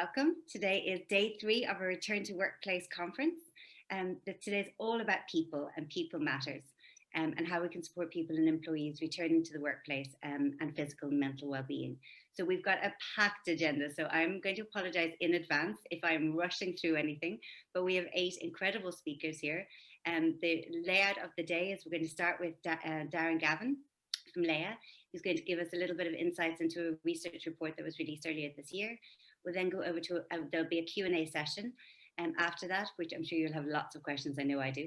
welcome. Today is day 3 of our Return to Workplace conference. Today is all about people and people matters, and how we can support people and employees returning to the workplace and physical and mental well-being. So we've got a packed agenda, so I'm going to apologize in advance if I'm rushing through anything, but we have 8 incredible speakers here. The layout of the day is we're going to start with Darren Gavin from Laya, who's going to give us a little bit of insights into a research report that was released earlier this year. We'll then go over to, there'll be a Q&A session after that, which I'm sure you'll have lots of questions, I know I do.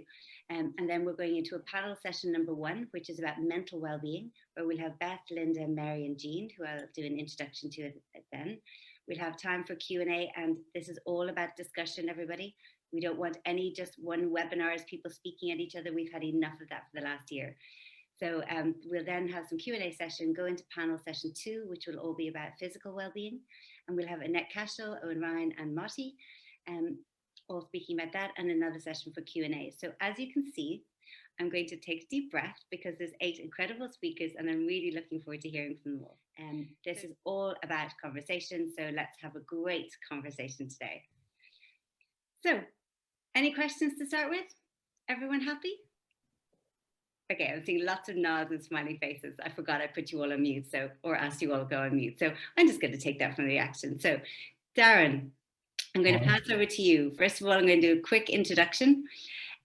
And then we're going into a panel session number 1, which is about mental well-being, where we'll have Beth, Linda, Mary and Jean, who I'll do an introduction to then. We'll have time for Q&A, and this is all about discussion, everybody. We don't want any just one webinar as people speaking at each other. We've had enough of that for the last year. So we'll then have some Q&A session, go into panel session 2, which will all be about physical well-being. And we'll have Annette Cashell, Eoin Ryan and Motty all speaking about that, and another session for Q&A. So as you can see, I'm going to take a deep breath because there's 8 incredible speakers and I'm really looking forward to hearing from them all. This is all about conversation, so let's have a great conversation today. So, any questions to start with? Everyone happy? Okay, I'm seeing lots of nods and smiley faces. I forgot I put you all on mute, or asked you all to go on mute. So I'm just going to take that from the reaction. So Darren, I'm going to pass over to you. First of all, I'm going to do a quick introduction.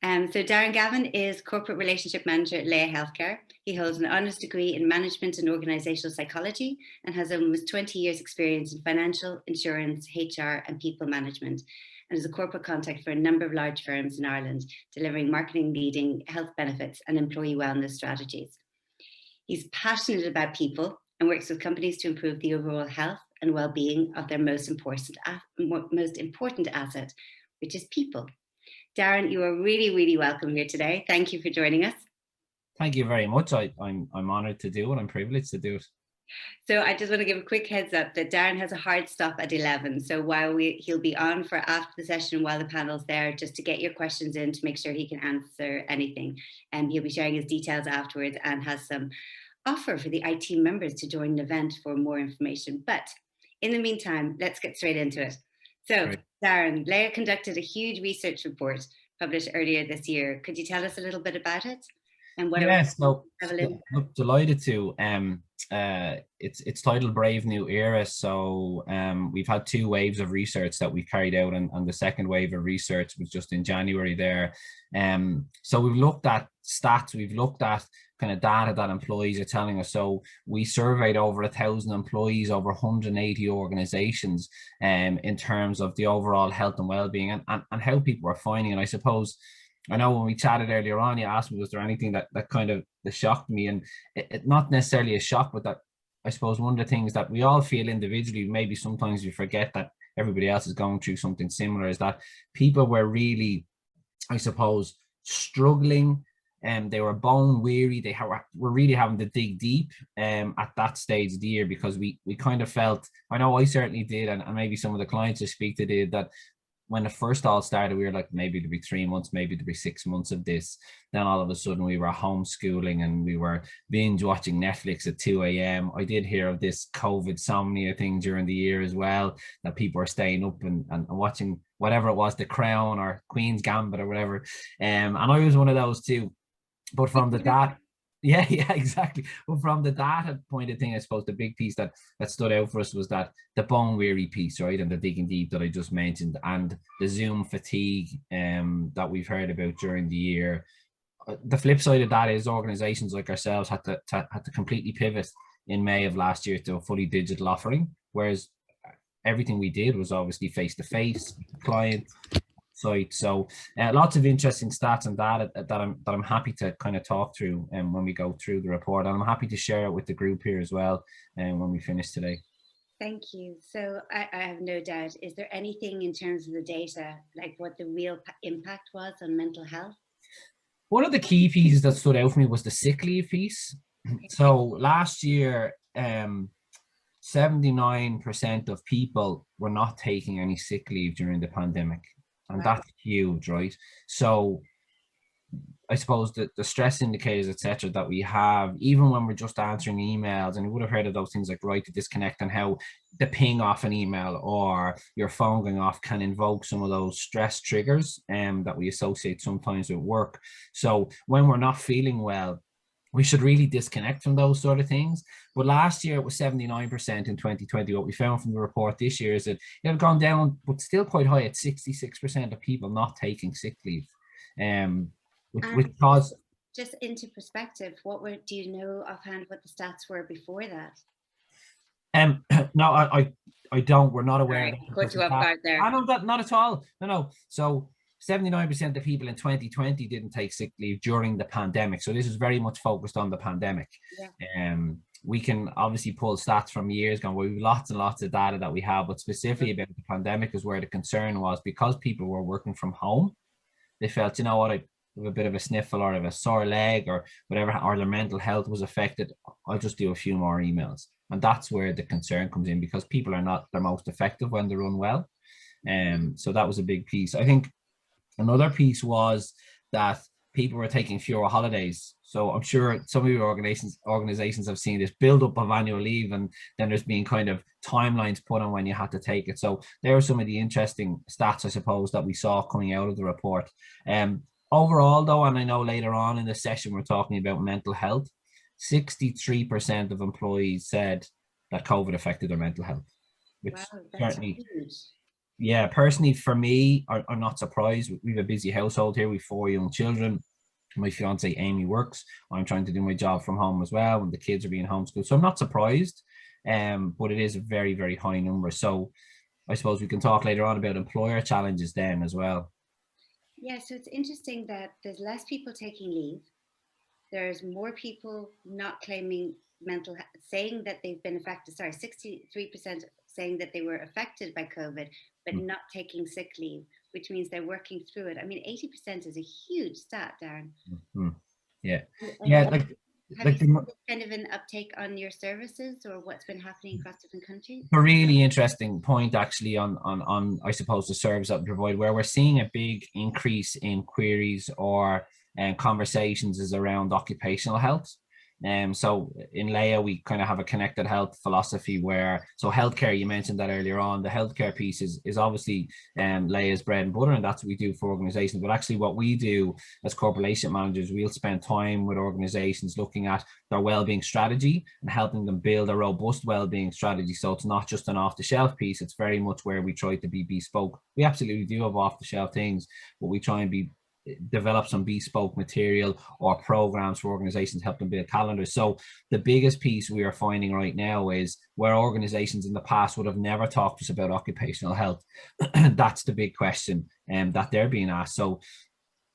So Darren Gavin is Corporate Relationship Manager at Laya Healthcare. He holds an honours degree in Management and Organisational Psychology and has almost 20 years experience in financial, insurance, HR and people management, and is a corporate contact for a number of large firms in Ireland, delivering marketing, leading health benefits and employee wellness strategies. He's passionate about people and works with companies to improve the overall health and well-being of their most important asset, which is people. Darren, you are really, really welcome here today. Thank you for joining us. Thank you very much. I'm honoured to do it. I'm privileged to do it. So I just want to give a quick heads up that Darren has a hard stop at 11. So while he'll be on for after the session while the panel's there, just to get your questions in to make sure he can answer anything. And he'll be sharing his details afterwards and has some offer for the IT members to join the event for more information. But in the meantime, let's get straight into it. So great. Darren, Laya conducted a huge research report published earlier this year. Could you tell us a little bit about it? And what I'm delighted to. It's titled Brave New Era. So we've had 2 waves of research that we carried out, and the second wave of research was just in January there. So we've looked at stats, we've looked at kind of data that employees are telling us. So we surveyed over 1,000 employees, over 180 organizations in terms of the overall health and well-being and how people are finding it. I suppose, I know when we chatted earlier on, you asked me, was there anything that kind of that shocked me? And it not necessarily a shock, but that I suppose one of the things that we all feel individually, maybe sometimes we forget that everybody else is going through something similar, is that people were really, I suppose, struggling, and they were bone weary. They were really having to dig deep at that stage of the year, because we kind of felt, I know I certainly did, and maybe some of the clients I speak to did, that when it first all started, we were like, maybe there'd be 3 months, maybe there'd be 6 months of this. Then all of a sudden we were homeschooling and we were binge watching Netflix at 2 a.m. I did hear of this COVID insomnia thing during the year as well, that people are staying up and watching whatever it was, The Crown or Queen's Gambit or whatever. And I was one of those too. But from the data, yeah, exactly. But from the data point of thing, I suppose the big piece that stood out for us was that the bone weary piece, right, and the digging deep that I just mentioned, and the Zoom fatigue that we've heard about during the year. The flip side of that is organizations like ourselves had to completely pivot in May of last year to a fully digital offering, whereas everything we did was obviously face-to-face, client site. So lots of interesting stats and data that I'm happy to kind of talk through when we go through the report, and I'm happy to share it with the group here as well when we finish today. Thank you. So I have no doubt, is there anything in terms of the data, like what the real impact was on mental health? One of the key pieces that stood out for me was the sick leave piece. Okay. So last year, 79% of people were not taking any sick leave during the pandemic. And wow, that's huge, right? So I suppose the stress indicators, etc., that we have, even when we're just answering emails, and you would have heard of those things like right to disconnect, and how the ping off an email or your phone going off can invoke some of those stress triggers that we associate sometimes with work. So when we're not feeling well, we should really disconnect from those sort of things. But last year it was 79% in 2020. What we found from the report this year is that it had gone down, but still quite high at 66% of people not taking sick leave. Which caused, just into perspective, do you know offhand what the stats were before that? no, I don't. We're not aware. Right. Put you up guard there. I know that, not at all. No. So 79% of people in 2020 didn't take sick leave during the pandemic. So this is very much focused on the pandemic. Yeah. We can obviously pull stats from years gone. We have lots and lots of data that we have, but specifically about the pandemic is where the concern was, because people were working from home. They felt, you know what, I have a bit of a sniffle or have a sore leg or whatever, or their mental health was affected. I'll just do a few more emails. And that's where the concern comes in, because people are not their most effective when they're unwell. So that was a big piece. I think another piece was that people were taking fewer holidays. So I'm sure some of your organizations have seen this build up of annual leave, and then there's been kind of timelines put on when you had to take it. So there are some of the interesting stats, I suppose, that we saw coming out of the report. Overall, though, and I know later on in the session we're talking about mental health, 63% of employees said that COVID affected their mental health, which wow, that's certainly huge. Yeah, personally, for me, I'm not surprised. We have a busy household here. We have 4 young children. My fiance Amy works. I'm trying to do my job from home as well, and the kids are being homeschooled. So I'm not surprised. But it is a very, very high number. So I suppose we can talk later on about employer challenges then as well. Yeah, so it's interesting that there's less people taking leave. There's more people not claiming mental health, saying that they've been affected. Sorry, 63% saying that they were affected by COVID, but not taking sick leave, which means they're working through it. I mean, 80% is a huge stat, Darren. Yeah. Have you seen kind of an uptake on your services, or what's been happening across different countries? A really interesting point actually on I suppose the service that we provide, where we're seeing a big increase in queries or conversations is around occupational health. So in Laya, we kind of have a connected health philosophy where, so healthcare, you mentioned that earlier on, the healthcare piece is obviously Laya's bread and butter, and that's what we do for organizations. But actually what we do as corporate relationship managers, we'll spend time with organizations looking at their wellbeing strategy and helping them build a robust wellbeing strategy. So it's not just an off-the-shelf piece, it's very much where we try to be bespoke. We absolutely do have off-the-shelf things, but we try and develop some bespoke material or programs for organizations to help them build calendars. So the biggest piece we are finding right now is where organizations in the past would have never talked to us about occupational health. That's the big question that they're being asked. So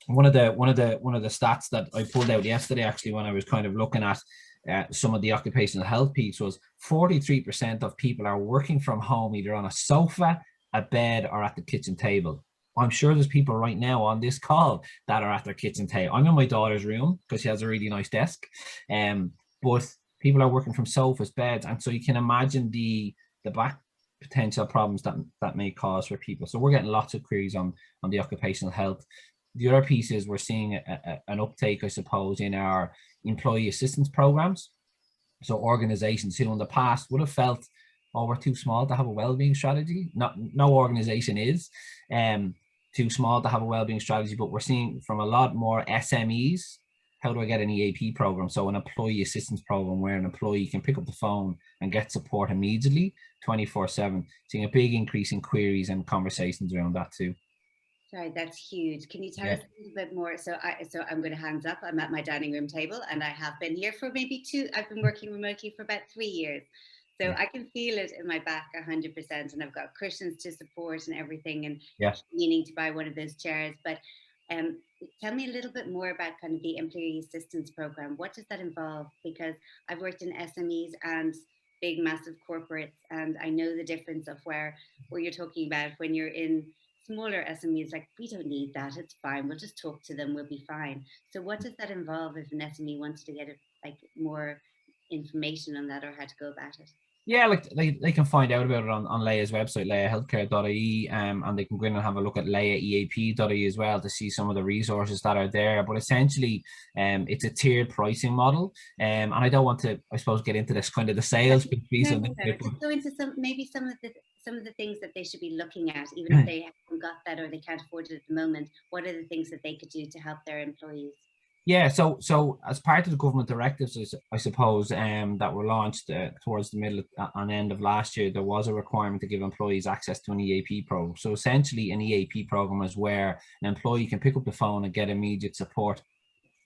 one of the stats that I pulled out yesterday, actually, when I was kind of looking at some of the occupational health piece, was 43% of people are working from home, either on a sofa, a bed, or at the kitchen table. I'm sure there's people right now on this call that are at their kitchen table. I'm in my daughter's room because she has a really nice desk. But people are working from sofas, beds, and so you can imagine the back potential problems that may cause for people. So we're getting lots of queries on the occupational health. The other piece is we're seeing an uptake, I suppose, in our employee assistance programs. So organizations who in the past would have felt, oh, we're too small to have a wellbeing strategy. No organization is too small to have a wellbeing strategy, but we're seeing from a lot more SMEs, how do I get an EAP program? So an employee assistance program where an employee can pick up the phone and get support immediately, 24/7. Seeing a big increase in queries and conversations around that too. Sorry, that's huge. Can you tell us a little bit more? So I'm going to hands up. I'm at my dining room table, and I have been here for I've been working remotely for about 3 years. So I can feel it in my back 100%, and I've got cushions to support and everything, and meaning to buy one of those chairs. But tell me a little bit more about kind of the employee assistance program. What does that involve? Because I've worked in SMEs and big, massive corporates, and I know the difference of where you're talking about when you're in smaller SMEs, like, we don't need that, it's fine, we'll just talk to them, we'll be fine. So what does that involve if an SME wants to get more information on that, or how to go about it? Yeah, like they can find out about it on Laya's website, Layahealthcare.ie, and they can go in and have a look at LayaEAP.ie as well to see some of the resources that are there. But essentially, it's a tiered pricing model, and I don't want to, I suppose, get into this kind of the sales piece on this bit, Just go into some of the things that they should be looking at, even if they haven't got that or they can't afford it at the moment. What are the things that they could do to help their employees? Yeah, so as part of the government directives, I suppose, that were launched towards the middle and end of last year, there was a requirement to give employees access to an EAP program. So essentially, an EAP program is where an employee can pick up the phone and get immediate support.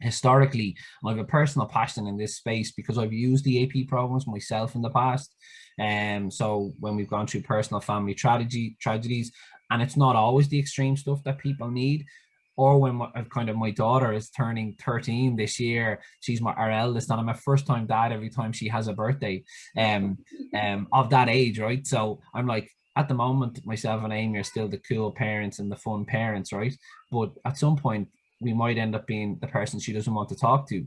Historically, I have a personal passion in this space because I've used EAP programs myself in the past. So when we've gone through personal family tragedies, and it's not always the extreme stuff that people need, or when my daughter is turning 13 this year, she's our eldest, and I'm a first-time dad every time she has a birthday, of that age, right? So I'm like, at the moment, myself and Amy are still the cool parents and the fun parents, right? But at some point, we might end up being the person she doesn't want to talk to,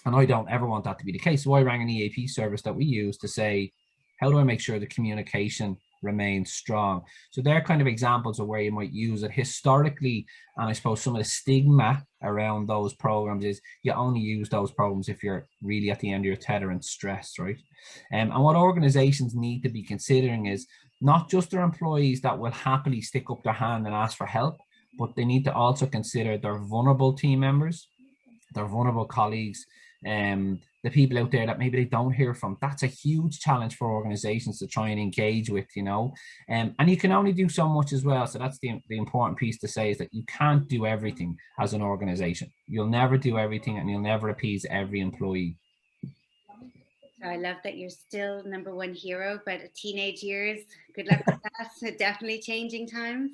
and I don't ever want that to be the case. So I rang an EAP service that we use to say, how do I make sure the communication remains strong? So they're kind of examples of where you might use it historically. And I suppose some of the stigma around those programs is you only use those programs if you're really at the end of your tether and stressed, right? And what organizations need to be considering is not just their employees that will happily stick up their hand and ask for help, but they need to also consider their vulnerable team members, their vulnerable colleagues, the people out there that maybe they don't hear from. That's a huge challenge for organizations to try and engage with, and you can only do so much as well. So that's the important piece to say, is that you can't do everything as an organization. You'll never do everything, and you'll never appease every employee. So I love that you're still number one hero, but teenage years, good luck with that. So definitely changing times.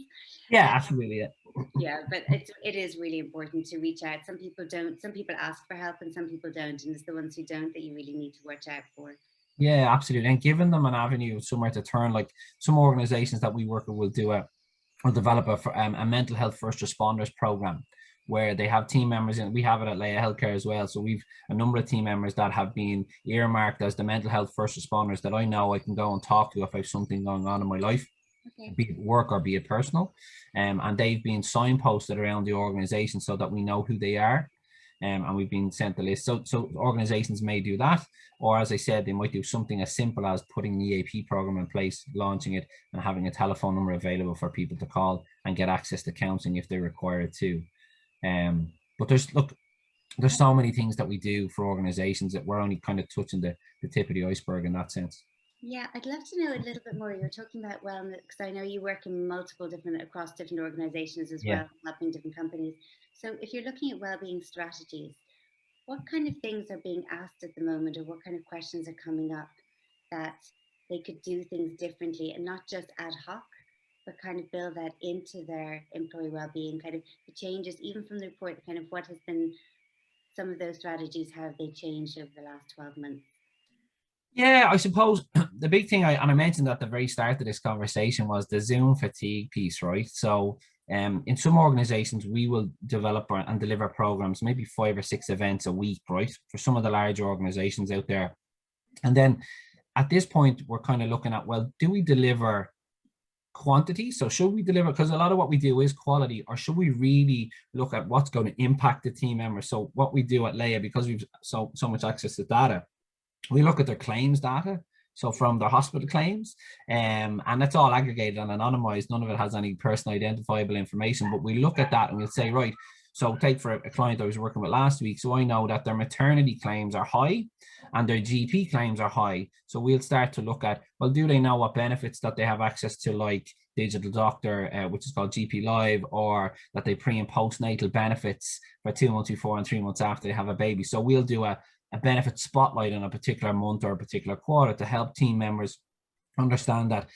Yeah, absolutely. Yeah, but it is really important to reach out. Some people don't. Some people ask for help, and some people don't. And it's the ones who don't that you really need to watch out for. Yeah, absolutely. And giving them an avenue somewhere to turn, like some organizations that we work with will develop a mental health first responders program where they have team members in. We have it at Laya Healthcare as well. So we've a number of team members that have been earmarked as the mental health first responders that I know I can go and talk to if I have something going on in my life. Okay. Be it work or be it personal, and they've been signposted around the organization so that we know who they are, and we've been sent the list. So organizations may do that, or as I said, they might do something as simple as putting the EAP program in place, launching it, and having a telephone number available for people to call and get access to counseling if they require it too. But there's so many things that we do for organizations that we're only kind of touching the tip of the iceberg in that sense. Yeah, I'd love to know a little bit more. You're talking about wellness, because I know you work in across different organizations as well, helping different companies. So if you're looking at wellbeing strategies, what kind of things are being asked at the moment, or what kind of questions are coming up that they could do things differently and not just ad hoc, but kind of build that into their employee wellbeing, kind of the changes, even from the report, kind of what has been some of those strategies, how have they changed over the last 12 months? Yeah, I suppose the big thing, I mentioned at the very start of this conversation, was the Zoom fatigue piece, right? So in some organizations, we will develop and deliver programs, maybe 5 or 6 events a week, right? For some of the larger organizations out there. And then at this point, we're kind of looking at, well, do we deliver quantity? So should we deliver, because a lot of what we do is quality, or should we really look at what's going to impact the team members? So what we do at Laya, because we've so much access to data, we look at their claims data, so from their hospital claims, and that's all aggregated and anonymized. None of it has any personal identifiable information, but we look at that and we'll say, right, so take for a client I was working with last week, so I know that their maternity claims are high and their GP claims are high. So we'll start to look at, well, do they know what benefits that they have access to, like digital doctor, which is called GP Live, or that they pre and postnatal benefits for 2 months before and 3 months after they have a baby. So we'll do a benefit spotlight on a particular month or a particular quarter to help team members understand that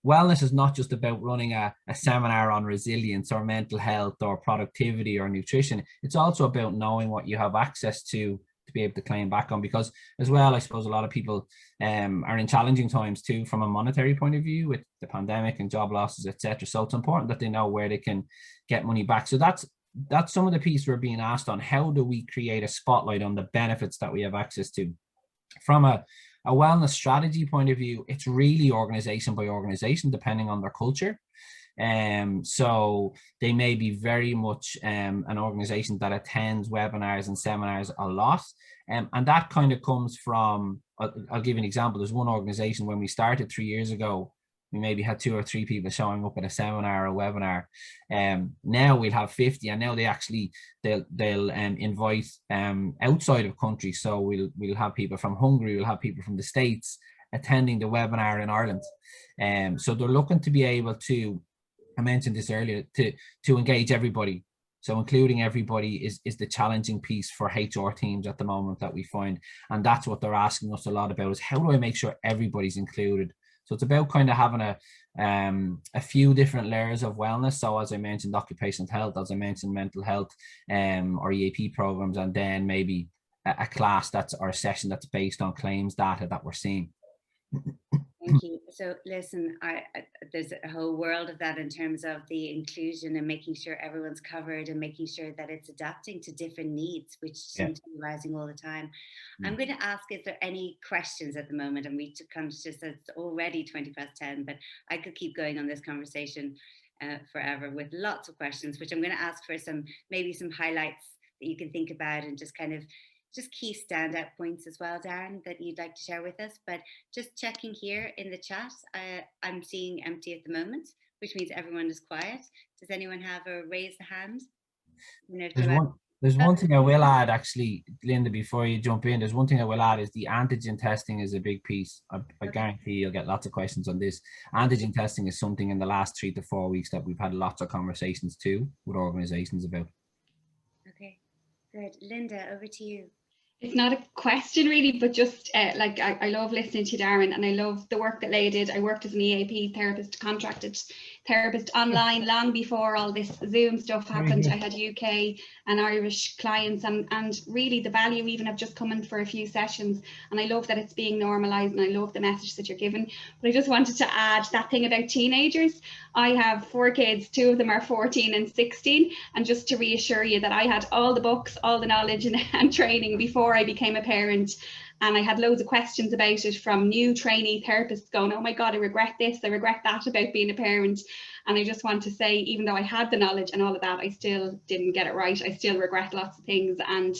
wellness is not just about running a seminar on resilience or mental health or productivity or nutrition. It's also about knowing what you have access to be able to claim back on, because as well, I suppose a lot of people are in challenging times too from a monetary point of view with the pandemic and job losses, etc. So it's important that they know where they can get money back. So that's some of the piece we're being asked on. How do we create a spotlight on the benefits that we have access to? From a a wellness strategy point of view, it's really organization by organization, depending on their culture. So they may be very much an organization that attends webinars and seminars a lot. And that kind of comes from, I'll give you an example. There's one organization when we started 3 years ago, we maybe had 2 or 3 people showing up at a seminar or a webinar. Now we'll have 50, and now they'll invite outside of country. So we'll have people from Hungary, we'll have people from the States attending the webinar in Ireland. So they're looking to be able to, I mentioned this earlier, to engage everybody. So including everybody is the challenging piece for HR teams at the moment that we find. And that's what they're asking us a lot about, is how do I make sure everybody's included? So it's about kind of having a few different layers of wellness. So as I mentioned, occupational health, as I mentioned, mental health, or EAP programs, and then maybe a class or a session that's based on claims data that we're seeing. Thank you. So listen, there's a whole world of that in terms of the inclusion and making sure everyone's covered and making sure that it's adapting to different needs, which seem to be rising all the time. I'm going to ask, is there any questions at the moment? And we kind of just said it's already 10:20, but I could keep going on this conversation forever with lots of questions, which I'm going to ask for maybe some highlights that you can think about, and just kind of just key standout points as well, Darren, that you'd like to share with us. But just checking here in the chat, I'm seeing empty at the moment, which means everyone is quiet. Does anyone have a raised hand? There's one thing I will add, actually, Linda, before you jump in. There's one thing I will add, is the antigen testing is a big piece. I guarantee you'll get lots of questions on this. Antigen testing is something in the last 3 to 4 weeks that we've had lots of conversations too with organizations about. Okay, good. Linda, over to you. It's not a question really, but just like I love listening to Darren, and I love the work that Laya did. I worked as an EAP therapist, contracted therapist online long before all this Zoom stuff happened. I had UK and Irish clients, and really the value even of just coming for a few sessions. And I love that it's being normalized, and I love the message that you're giving. But I just wanted to add that thing about teenagers. I have 4 kids, 2 of them are 14 and 16. And just to reassure you that I had all the books, all the knowledge and training before I became a parent. And I had loads of questions about it from new trainee therapists going, oh my God, I regret this, I regret that about being a parent. And I just want to say, even though I had the knowledge and all of that, I still didn't get it right. I still regret lots of things. And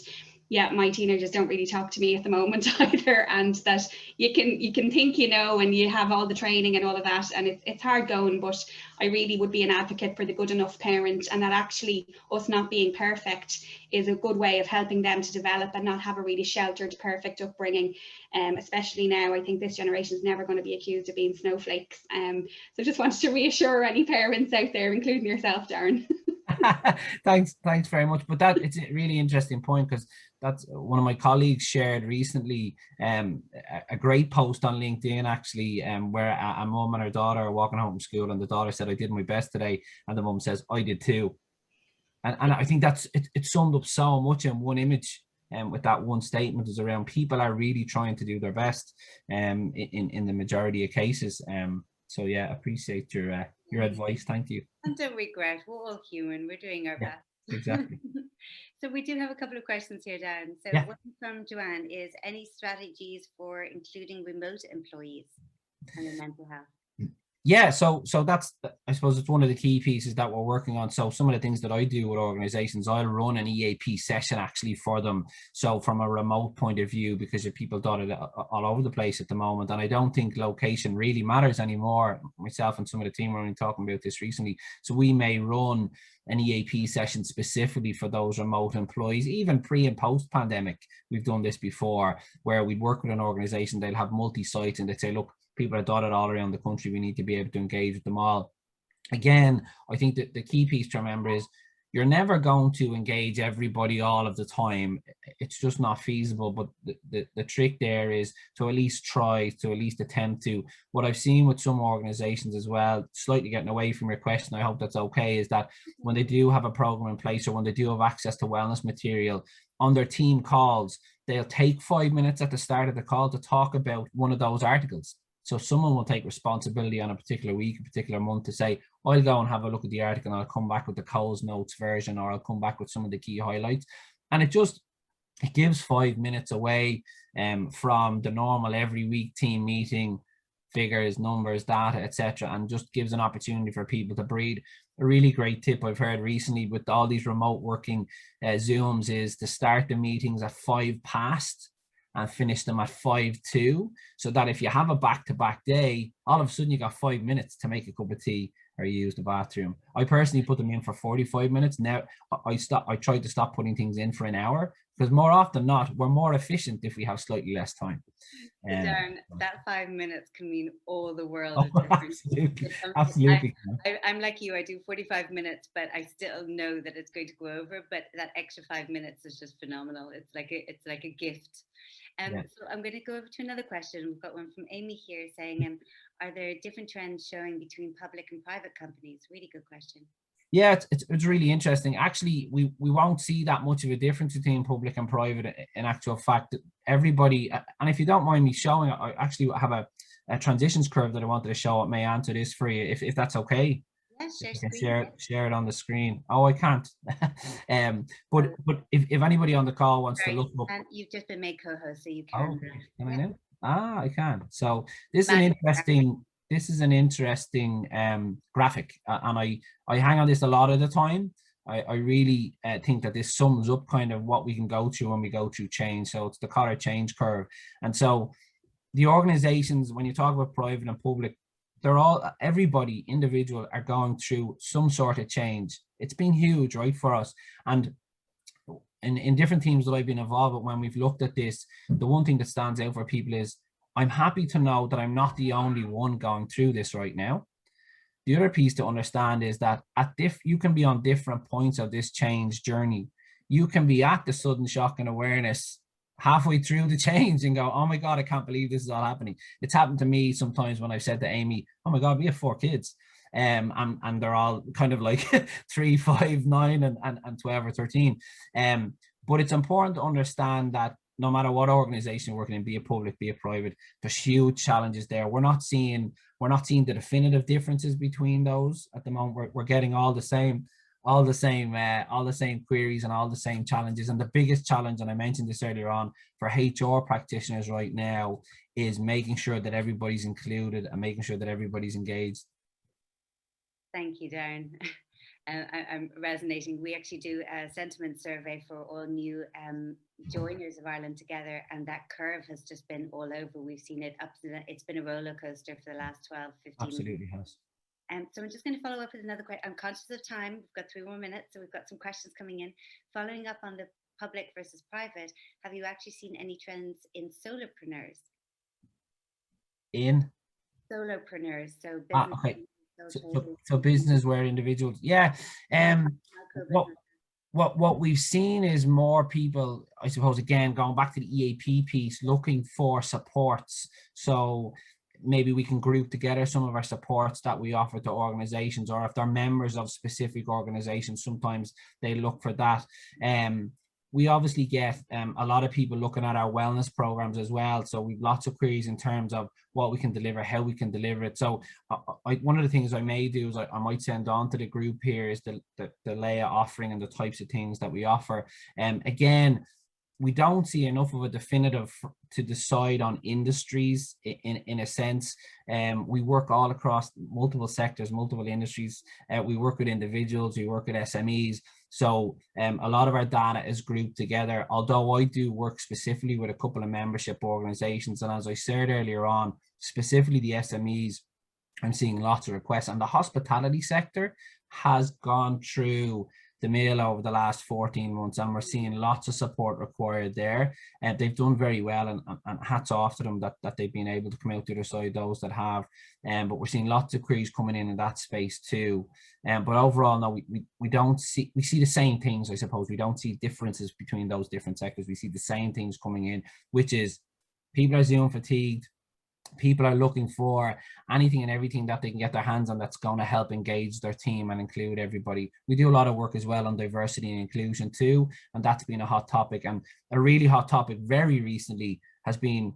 yeah, my teenagers don't really talk to me at the moment either. And that you can think, and you have all the training and all of that, and it's hard going, but I really would be an advocate for the good enough parent, and that actually us not being perfect is a good way of helping them to develop and not have a really sheltered, perfect upbringing. Especially now, I think this generation is never going to be accused of being snowflakes. So just wanted to reassure any parents out there, including yourself, Darren. Thanks very much. But it's a really interesting point, because that's one of my colleagues shared recently a great post on LinkedIn, actually, where a mum and her daughter are walking home from school, and the daughter said, I did my best today, and the mum says, I did too. And I think that's it summed up so much in one image. With that one statement, is around people are really trying to do their best in the majority of cases. So yeah, appreciate your advice. Thank you. And don't regret. We're all human. We're doing our best. Exactly. So we do have a couple of questions here, Dan. So one from Joanne is, any strategies for including remote employees and their mental health? Yeah, so that's, I suppose it's one of the key pieces that we're working on. So some of the things that I do with organizations, I'll run an EAP session actually for them. So from a remote point of view, because your people dotted all over the place at the moment, and I don't think location really matters anymore. Myself and some of the team were only talking about this recently. So we may run an EAP session specifically for those remote employees, even pre and post pandemic. We've done this before, where we'd work with an organization, they'll have multi-sites, and they'd say, look, people are dotted all around the country, we need to be able to engage with them all. Again, I think that the key piece to remember is you're never going to engage everybody all of the time. It's just not feasible. But the trick there is to at least try, to at least attempt to. What I've seen with some organizations as well, slightly getting away from your question, I hope that's okay, is that when they do have a program in place, or when they do have access to wellness material, on their team calls, they'll take 5 minutes at the start of the call to talk about one of those articles. So someone will take responsibility on a particular week, a particular month, to say, I'll go and have a look at the article, and I'll come back with the Coles Notes version, or I'll come back with some of the key highlights. And it just it gives 5 minutes away from the normal every week team meeting, figures, numbers, data, etc., and just gives an opportunity for people to breathe. A really great tip I've heard recently with all these remote working Zooms is to start the meetings at 5 past and finish them at 5:02, so that if you have a back-to-back day, all of a sudden you got 5 minutes to make a cup of tea or use the bathroom. I personally put them in for 45 minutes. Now I tried to stop putting things in for an hour, because more often than not, we're more efficient if we have slightly less time. Darren, that 5 minutes can mean all the world. Oh, absolutely, absolutely. I'm like you, I do 45 minutes, but I still know that it's going to go over. But that extra 5 minutes is just phenomenal. It's like a gift. So I'm going to go over to another question. We've got one from Amy here saying, are there different trends showing between public and private companies? Really good question. Yeah, it's really interesting. Actually, we won't see that much of a difference between public and private. In actual fact, everybody, and if you don't mind me showing, I actually have a transitions curve that I wanted to show. It may answer this for you, if that's okay. Yeah, share it on the screen. Oh, I can't. But if anybody on the call wants to look up, you've just been made co-host, so you can. Oh, can I now? I can. So this is an interesting. This is an interesting graphic, and I hang on this a lot of the time. I really think that this sums up kind of what we can go through when we go through change. So it's the Cotter change curve. And so the organizations, when you talk about private and public, they're all, everybody, individual, are going through some sort of change. It's been huge, right, for us. And in different teams that I've been involved with, when we've looked at this, the one thing that stands out for people is, I'm happy to know that I'm not the only one going through this right now. The other piece to understand is that you can be on different points of this change journey. You can be at the sudden shock and awareness halfway through the change and go, oh my God, I can't believe this is all happening. It's happened to me sometimes when I've said to Amy, oh my God, we have 4 kids. And they're all kind of like 3, 5, 9, and 12 or 13. But it's important to understand that no matter what organization you're working in, be it public, be it private, there's huge challenges there. We're not seeing the definitive differences between those at the moment. We're getting all the same queries and all the same challenges. And the biggest challenge, and I mentioned this earlier on, for HR practitioners right now is making sure that everybody's included and making sure that everybody's engaged. Thank you, Darren. I'm resonating. We actually do a sentiment survey for all new joiners of Ireland Together, and that curve has just been all over. We've seen it up to it's been a roller coaster for the last 12, 15 Absolutely months. Has. So I'm just going to follow up with another question. I'm conscious of time. We've got 3 more minutes, so we've got some questions coming in. Following up on the public versus private, have you actually seen any trends in solopreneurs? In? Solopreneurs, so business. Okay. So business where individuals, what we've seen is more people, I suppose, again, going back to the EAP piece, looking for supports. So maybe we can group together some of our supports that we offer to organizations, or if they're members of specific organizations, sometimes they look for that. We obviously get a lot of people looking at our wellness programs as well. So we've lots of queries in terms of what we can deliver, how we can deliver it. So one of the things I may do is I might send on to the group here is the Laya offering and the types of things that we offer. Again, we don't see enough of a definitive to decide on industries in a sense. We work all across multiple sectors, multiple industries. We work with individuals, we work with SMEs. So a lot of our data is grouped together, although I do work specifically with a couple of membership organizations. And as I said earlier on, specifically the SMEs, I'm seeing lots of requests. And the hospitality sector has gone through the mill over the last 14 months, and we're seeing lots of support required there. And they've done very well, and hats off to them that they've been able to come out the other side, those that have. But we're seeing lots of queries coming in that space too. But overall, no, we don't see, we see the same things, I suppose. We don't see differences between those different sectors. We see the same things coming in, which is people are Zoom fatigued. People are looking for anything and everything that they can get their hands on that's going to help engage their team and include everybody. We do a lot of work as well on diversity and inclusion too, and that's been a hot topic. And a really hot topic very recently has been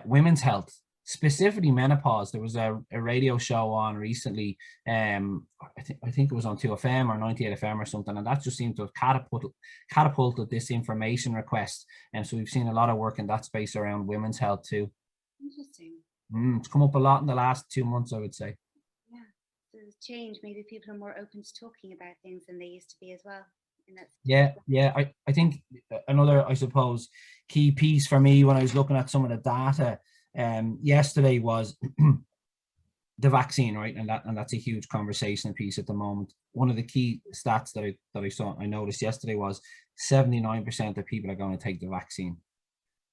women's health. specifically menopause. There was a radio show on recently, I think it was on 2FM or 98 FM or something, and that just seemed to have catapulted this information request. And so we've seen a lot of work in that space around women's health too. Interesting. It's come up a lot in the last 2 months, I would say. Yeah, so there's change. Maybe people are more open to talking about things than they used to be as well. Yeah. I think another, I suppose, key piece for me when I was looking at some of the data yesterday was the vaccine, right? And that's a huge conversation piece at the moment. One of the key stats that I noticed yesterday was 79% of people are going to take the vaccine,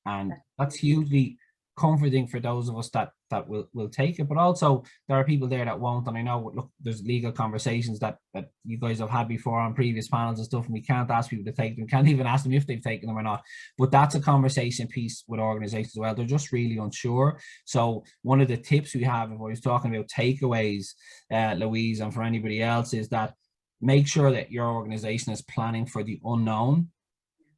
and that's hugely comforting for those of us that will take it, but also there are people there that won't. And I know, look, there's legal conversations that you guys have had before on previous panels and stuff, and we can't ask people to take them, can't even ask them if they've taken them or not. But that's a conversation piece with organizations as well. They're just really unsure. So one of the tips we have, if I was talking about takeaways, Louise, and for anybody else, is that make sure that your organization is planning for the unknown.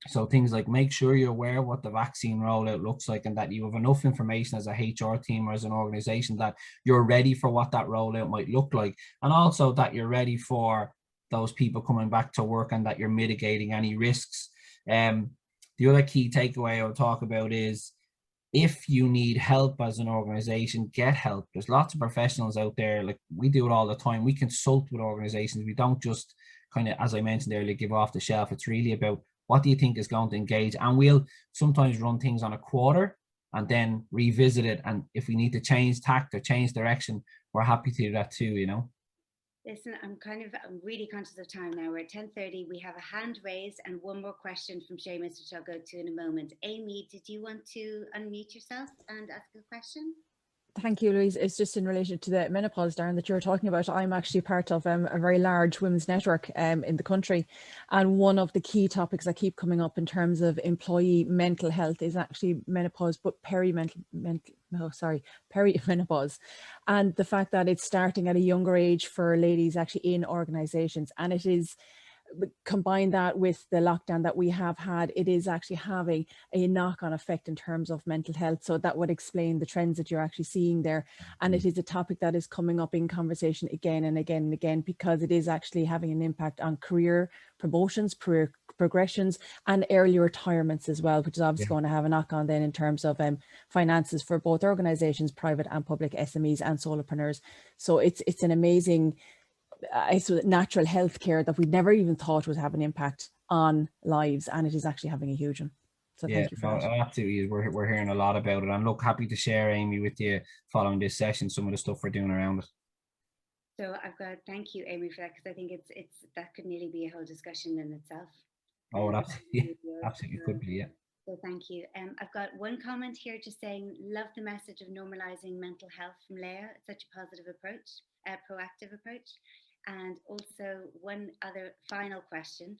So things like, make sure you're aware of what the vaccine rollout looks like, and that you have enough information as a HR team or as an organization that you're ready for what that rollout might look like. And also that you're ready for those people coming back to work, and that you're mitigating any risks. The other key takeaway I'll talk about is, if you need help as an organization, get help. There's lots of professionals out there. Like, we do it all the time. We consult with organizations. We don't just kind of, as I mentioned earlier, give off the shelf. It's really about, what do you think is going to engage? And we'll sometimes run things on a quarter and then revisit it. And if we need to change tact or change direction, we're happy to do that too, you know. Listen, I'm really conscious of time now. We're at 10:30. We have a hand raised and one more question from Seamus, which I'll go to in a moment. Amy, did you want to unmute yourself and ask a question? Thank you, Louise. It's just in relation to the menopause, Darren, that you're talking about. I'm actually part of a very large women's network in the country. And one of the key topics that keep coming up in terms of employee mental health is actually menopause, but perimenopause. And the fact that it's starting at a younger age for ladies actually in organizations. And it is, combine that with the lockdown that we have had, it is actually having a knock-on effect in terms of mental health. So that would explain the trends that you're actually seeing there. And it is a topic that is coming up in conversation again and again and again, because it is actually having an impact on career promotions, career progressions, and early retirements as well, which is obviously going to have a knock-on then in terms of finances for both organizations, private and public, SMEs and solopreneurs. So it's an amazing natural health care that we never even thought would have an impact on lives, and it is actually having a huge one. So thank you for that. Absolutely. We're hearing a lot about it. I'm happy to share, Amy, with you following this session some of the stuff we're doing around it. So I've got, thank you, Amy, for that, because I think it's that could nearly be a whole discussion in itself. Oh, absolutely could be, yeah. So thank you. I've got one comment here just saying, love the message of normalizing mental health from Laya. It's such a positive approach, proactive approach. And also one other final question,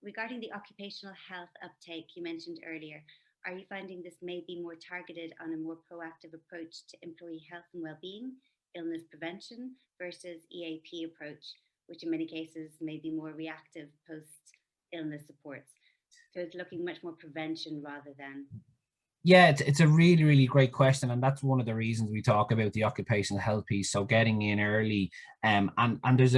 regarding the occupational health uptake you mentioned earlier, are you finding this may be more targeted on a more proactive approach to employee health and well-being, illness prevention, versus EAP approach, which in many cases may be more reactive post-illness supports? So it's looking much more prevention rather than... Yeah, it's a really, really great question. And that's one of the reasons we talk about the occupational health piece. So getting in early, and there's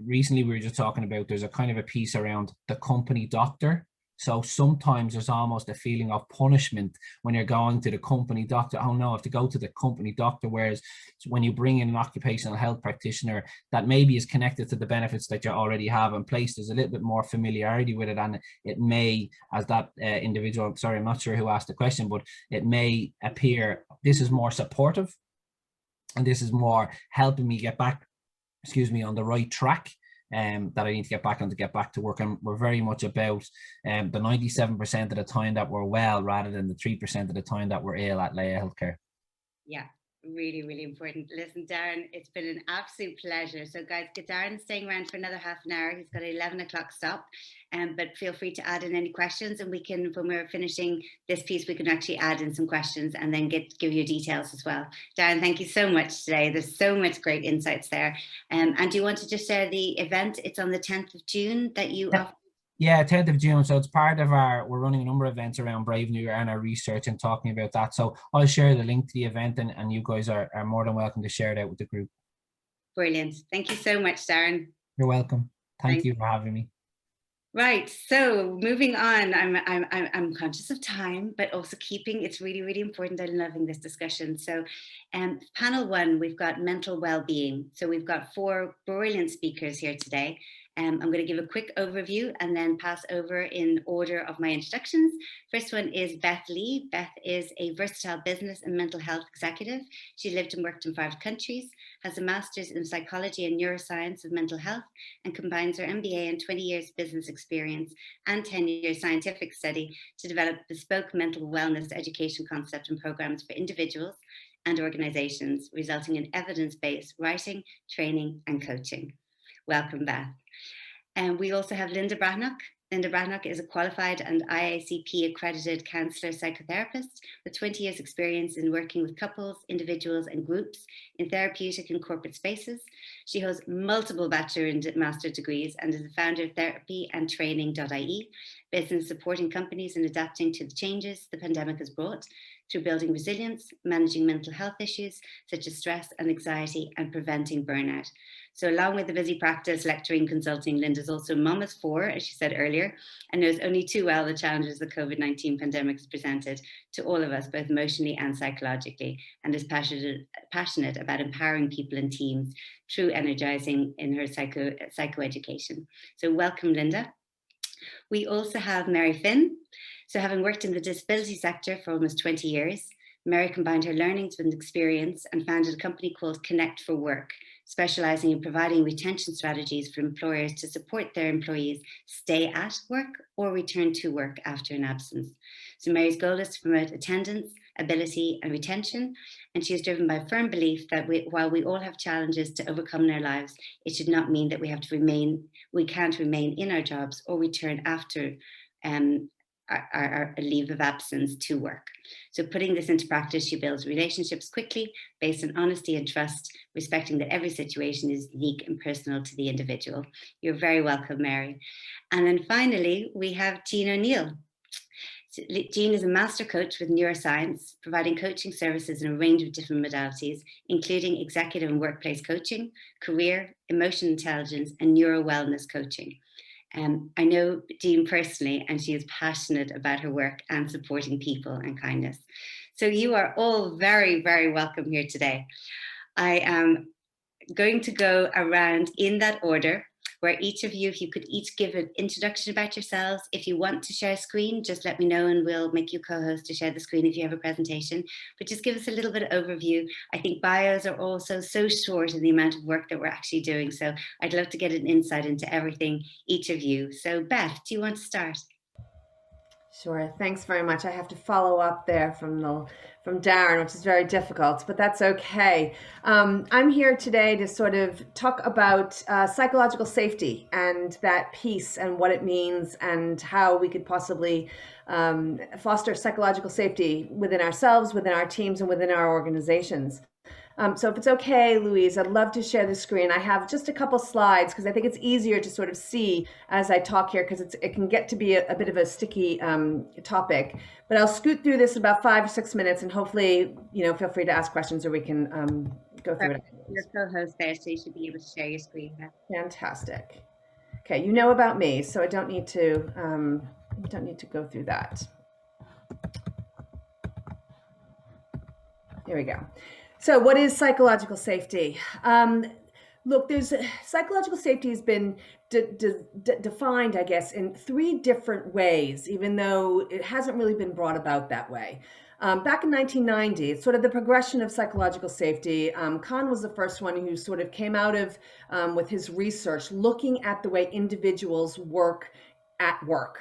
recently we were just talking about, there's a kind of a piece around the company doctor. So sometimes there's almost a feeling of punishment when you're going to the company doctor. Oh no, I have to go to the company doctor. Whereas when you bring in an occupational health practitioner that maybe is connected to the benefits that you already have in place, there's a little bit more familiarity with it. And it may, as that individual, sorry, I'm not sure who asked the question, but it may appear this is more supportive and this is more helping me get back, on the right track. That I need to get back on to get back to work. And we're very much about the 97% of the time that we're well rather than the 3% of the time that we're ill at Laya Healthcare. Yeah, really, really important. Listen, Darren, it's been an absolute pleasure. So guys, get Darren staying around for another half an hour. He's got an 11 o'clock stop, but feel free to add in any questions, and we can, when we're finishing this piece, we can actually add in some questions and then give you details as well. Darren, thank you so much today. There's so much great insights there. And do you want to just share the event? It's on the 10th of June that you offer. Yeah, 10th of June. So it's part of we're running a number of events around Brave New Year and our research and talking about that. So I'll share the link to the event, and you guys are more than welcome to share it out with the group. Brilliant. Thank you so much, Darren. You're welcome. Thank you for having me. Right, so moving on, I'm conscious of time, but also it's really, really important. I'm loving this discussion. So panel one, we've got mental well-being. So we've got 4 brilliant speakers here today. I'm going to give a quick overview and then pass over in order of my introductions. First one is Beth Lee. Beth is a versatile business and mental health executive. She lived and worked in 5 countries, has a master's in psychology and neuroscience of mental health, and combines her MBA and 20 years business experience and 10 years scientific study to develop bespoke mental wellness education concepts and programs for individuals and organizations, resulting in evidence-based writing, training, and coaching. Welcome, Beth. And we also have Linda Breathnach. Linda Breathnach is a qualified and IACP accredited counsellor psychotherapist with 20 years experience in working with couples, individuals and groups in therapeutic and corporate spaces. She holds multiple bachelor and master degrees and is the founder of TherapyandTraining.ie, business supporting companies in adapting to the changes the pandemic has brought through building resilience, managing mental health issues such as stress and anxiety, and preventing burnout. So along with the busy practice, lecturing, consulting, Linda's also a mum of 4, as she said earlier, and knows only too well the challenges the COVID-19 pandemic has presented to all of us, both emotionally and psychologically, and is passionate about empowering people and teams through energizing in her psychoeducation. So welcome, Linda. We also have Mary Finn. So having worked in the disability sector for almost 20 years, Mary combined her learnings with experience and founded a company called Connect for Work, specializing in providing retention strategies for employers to support their employees stay at work or return to work after an absence. So Mary's goal is to promote attendance, ability, and retention, and she is driven by a firm belief that while we all have challenges to overcome in our lives, it should not mean that we can't remain in our jobs or return after our leave of absence to work. So putting this into practice, she builds relationships quickly based on honesty and trust, respecting that every situation is unique and personal to the individual. You're very welcome, Mary. And then finally, we have Jean O'Neill. So Jean is a master coach with neuroscience, providing coaching services in a range of different modalities, including executive and workplace coaching, career, emotional intelligence, and neuro wellness coaching. I know Jean personally, and she is passionate about her work and supporting people and kindness. So you are all very, very welcome here today. I am going to go around in that order, where each of you, if you could each give an introduction about yourselves. If you want to share a screen, just let me know and we'll make you co-host to share the screen if you have a presentation. But just give us a little bit of overview. I think bios are also so short in the amount of work that we're actually doing. So I'd love to get an insight into everything, each of you. So Beth, do you want to start? Sure. Thanks very much. I have to follow up there from Darren, which is very difficult, but that's okay. I'm here today to sort of talk about psychological safety and that piece and what it means and how we could possibly foster psychological safety within ourselves, within our teams, and within our organizations. So if it's okay, Louise, I'd love to share the screen. I have just a couple slides because I think it's easier to sort of see as I talk here because it can get to be a bit of a sticky topic. But I'll scoot through this about 5 or 6 minutes and hopefully, feel free to ask questions or we can go through it. Your co-host there, so you should be able to share your screen. Fantastic. Okay, you know about me, so I don't need to go through that. Here we go. So what is psychological safety? Look, psychological safety has been defined, I guess, in 3 different ways, even though it hasn't really been brought about that way. Back in 1990, it's sort of the progression of psychological safety. Kahn was the first one who sort of came out of, with his research, looking at the way individuals work at work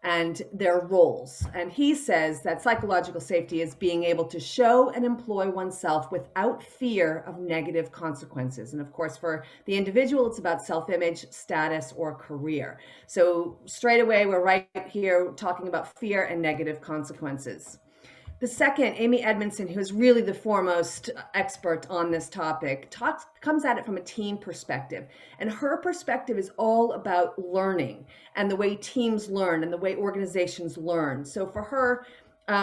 and their roles. And he says that psychological safety is being able to show and employ oneself without fear of negative consequences. And of course, for the individual, it's about self-image, status, or career. So straight away, we're right here talking about fear and negative consequences. The second, Amy Edmondson, who's really the foremost expert on this topic, comes at it from a team perspective. And her perspective is all about learning and the way teams learn and the way organizations learn. So for her,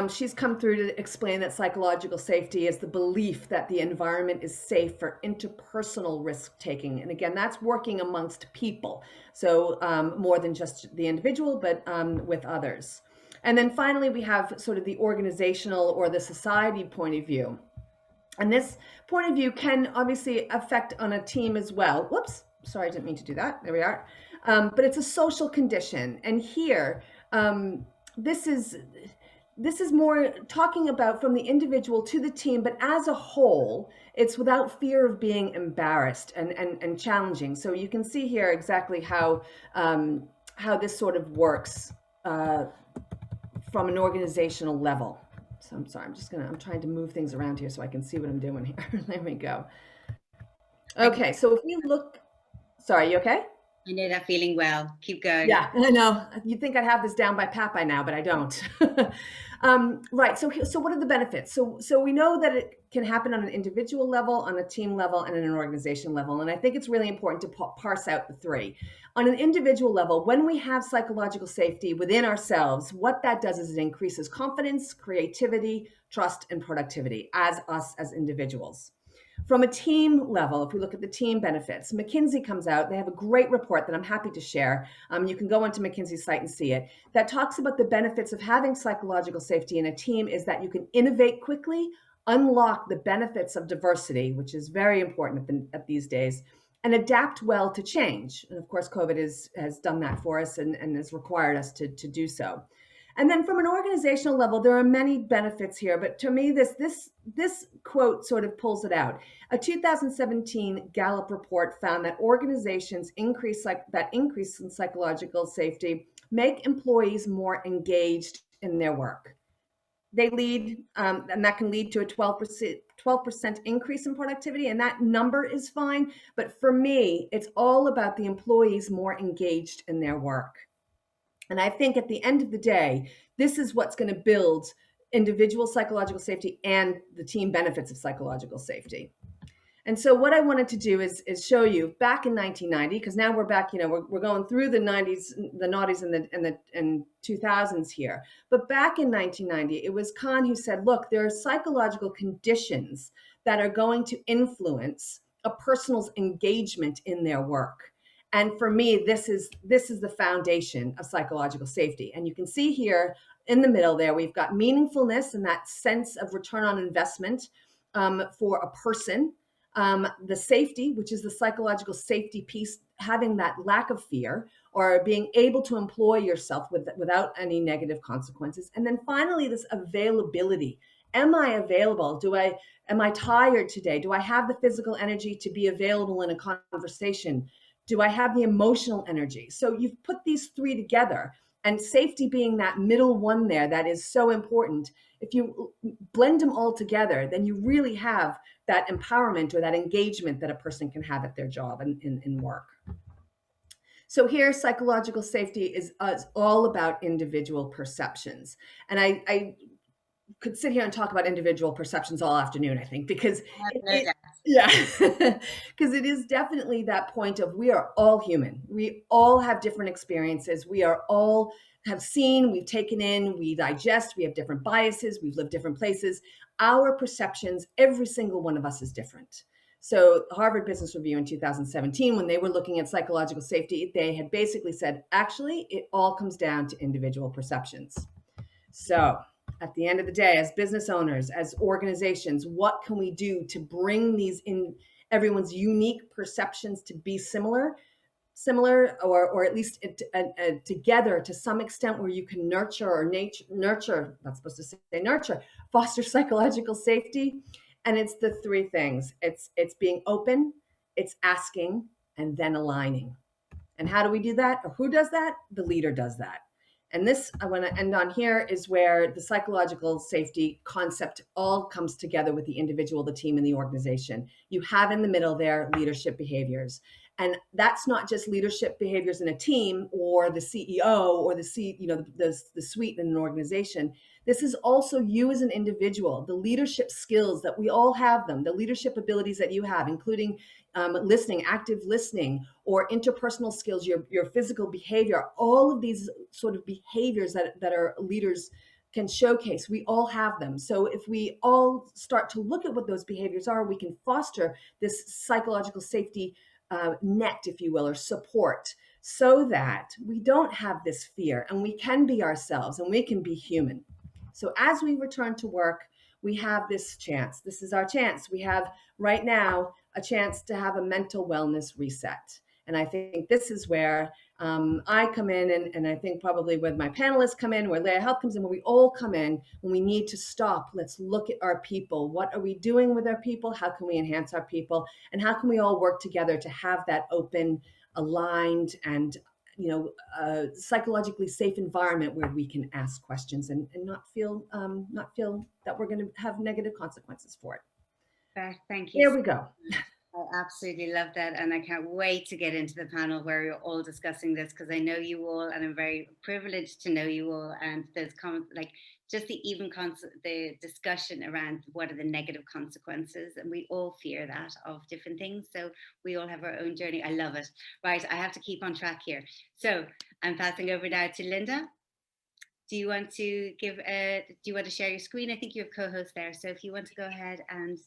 she's come through to explain that psychological safety is the belief that the environment is safe for interpersonal risk-taking. And again, that's working amongst people. So more than just the individual, but with others. And then finally, we have sort of the organizational or the society point of view. And this point of view can obviously affect on a team as well. Whoops, sorry, I didn't mean to do that. There we are. But it's a social condition. And here, this is more talking about from the individual to the team, but as a whole, it's without fear of being embarrassed and challenging. So you can see here exactly how this sort of works from an organizational level. So I'm sorry, I'm trying to move things around here so I can see what I'm doing here. There we go. Okay, so if we look, sorry, you okay? I know that feeling well. Keep going. Yeah, I know. You'd think I'd have this down by pat by now, but I don't. Right, so what are the benefits? So we know that it can happen on an individual level, on a team level, and at an organization level. And I think it's really important to parse out the three. On an individual level, when we have psychological safety within ourselves, what that does is it increases confidence, creativity, trust, and productivity as us as individuals. From a team level, if we look at the team benefits, McKinsey comes out, they have a great report that I'm happy to share. You can go onto McKinsey's site and see it, that talks about the benefits of having psychological safety in a team is that you can innovate quickly, unlock the benefits of diversity, which is very important at these days, and adapt well to change. And of course, COVID has done that for us and has required us to do so. And then from an organizational level, there are many benefits here, but to me, this quote sort of pulls it out. A 2017 Gallup report found that organizations increase in psychological safety make employees more engaged in their work. They lead, and that can lead to a 12% increase in productivity, and that number is fine. But for me, it's all about the employees more engaged in their work. And I think at the end of the day, this is what's going to build individual psychological safety and the team benefits of psychological safety. And so what I wanted to do is show you back in 1990, because now we're back, we're going through the 90s, the noughties and 2000s here. But back in 1990, it was Kahn who said, look, there are psychological conditions that are going to influence a person's engagement in their work. And for me, this is the foundation of psychological safety. And you can see here in the middle there, we've got meaningfulness and that sense of return on investment for a person. The safety, which is the psychological safety piece, having that lack of fear or being able to employ yourself without any negative consequences. And then finally, this availability. Am I available? Am I tired today? Do I have the physical energy to be available in a conversation? Do I have the emotional energy? So you've put these three together, and safety being that middle one there that is so important. If you blend them all together, then you really have that empowerment or that engagement that a person can have at their job and in work. So here, psychological safety is all about individual perceptions. And I could sit here and talk about individual perceptions all afternoon, I think, because because it is definitely that point of we are all human. We all have different experiences. We are all have seen, we've taken in, we digest, we have different biases, we've lived different places. Our perceptions, every single one of us is different. So Harvard Business Review in 2017, when they were looking at psychological safety, they had basically said, actually, it all comes down to individual perceptions. So at the end of the day, as business owners, as organizations, what can we do to bring these in everyone's unique perceptions to be similar or at least together to some extent where you can nurture, not supposed to say nurture, foster psychological safety. And it's the three things. It's being open, it's asking, and then aligning. And how do we do that? Or who does that? The leader does that. And this, I want to end on here, is where the psychological safety concept all comes together with the individual, the team, and the organization. You have in the middle there leadership behaviors. And that's not just leadership behaviors in a team or the CEO or the suite in an organization. This is also you as an individual, the leadership skills that we all have them, the leadership abilities that you have, including listening, active listening, or interpersonal skills, your physical behavior, all of these sort of behaviors that our leaders can showcase. We all have them. So if we all start to look at what those behaviors are, we can foster this psychological safety net, if you will, or support, so that we don't have this fear and we can be ourselves and we can be human. So as we return to work, we have this chance. This is our chance. We have right now a chance to have a mental wellness reset. And I think this is where I come in, and I think probably when my panelists come in, where Laya Health comes in, when we all come in, when we need to stop, let's look at our people. What are we doing with our people? How can we enhance our people? And how can we all work together to have that open, aligned, and psychologically safe environment where we can ask questions and not feel that we're going to have negative consequences for it. Beth, thank you. There we go. I absolutely love that, and I can't wait to get into the panel where you're all discussing this, because I know you all, and I'm very privileged to know you all, and there's like just the discussion around what are the negative consequences, and we all fear that of different things. So we all have our own journey. I love it. Right, I have to keep on track here. So I'm passing over now to Linda. Do you want to share your screen? I think you have co-host there. So if you want to go ahead and.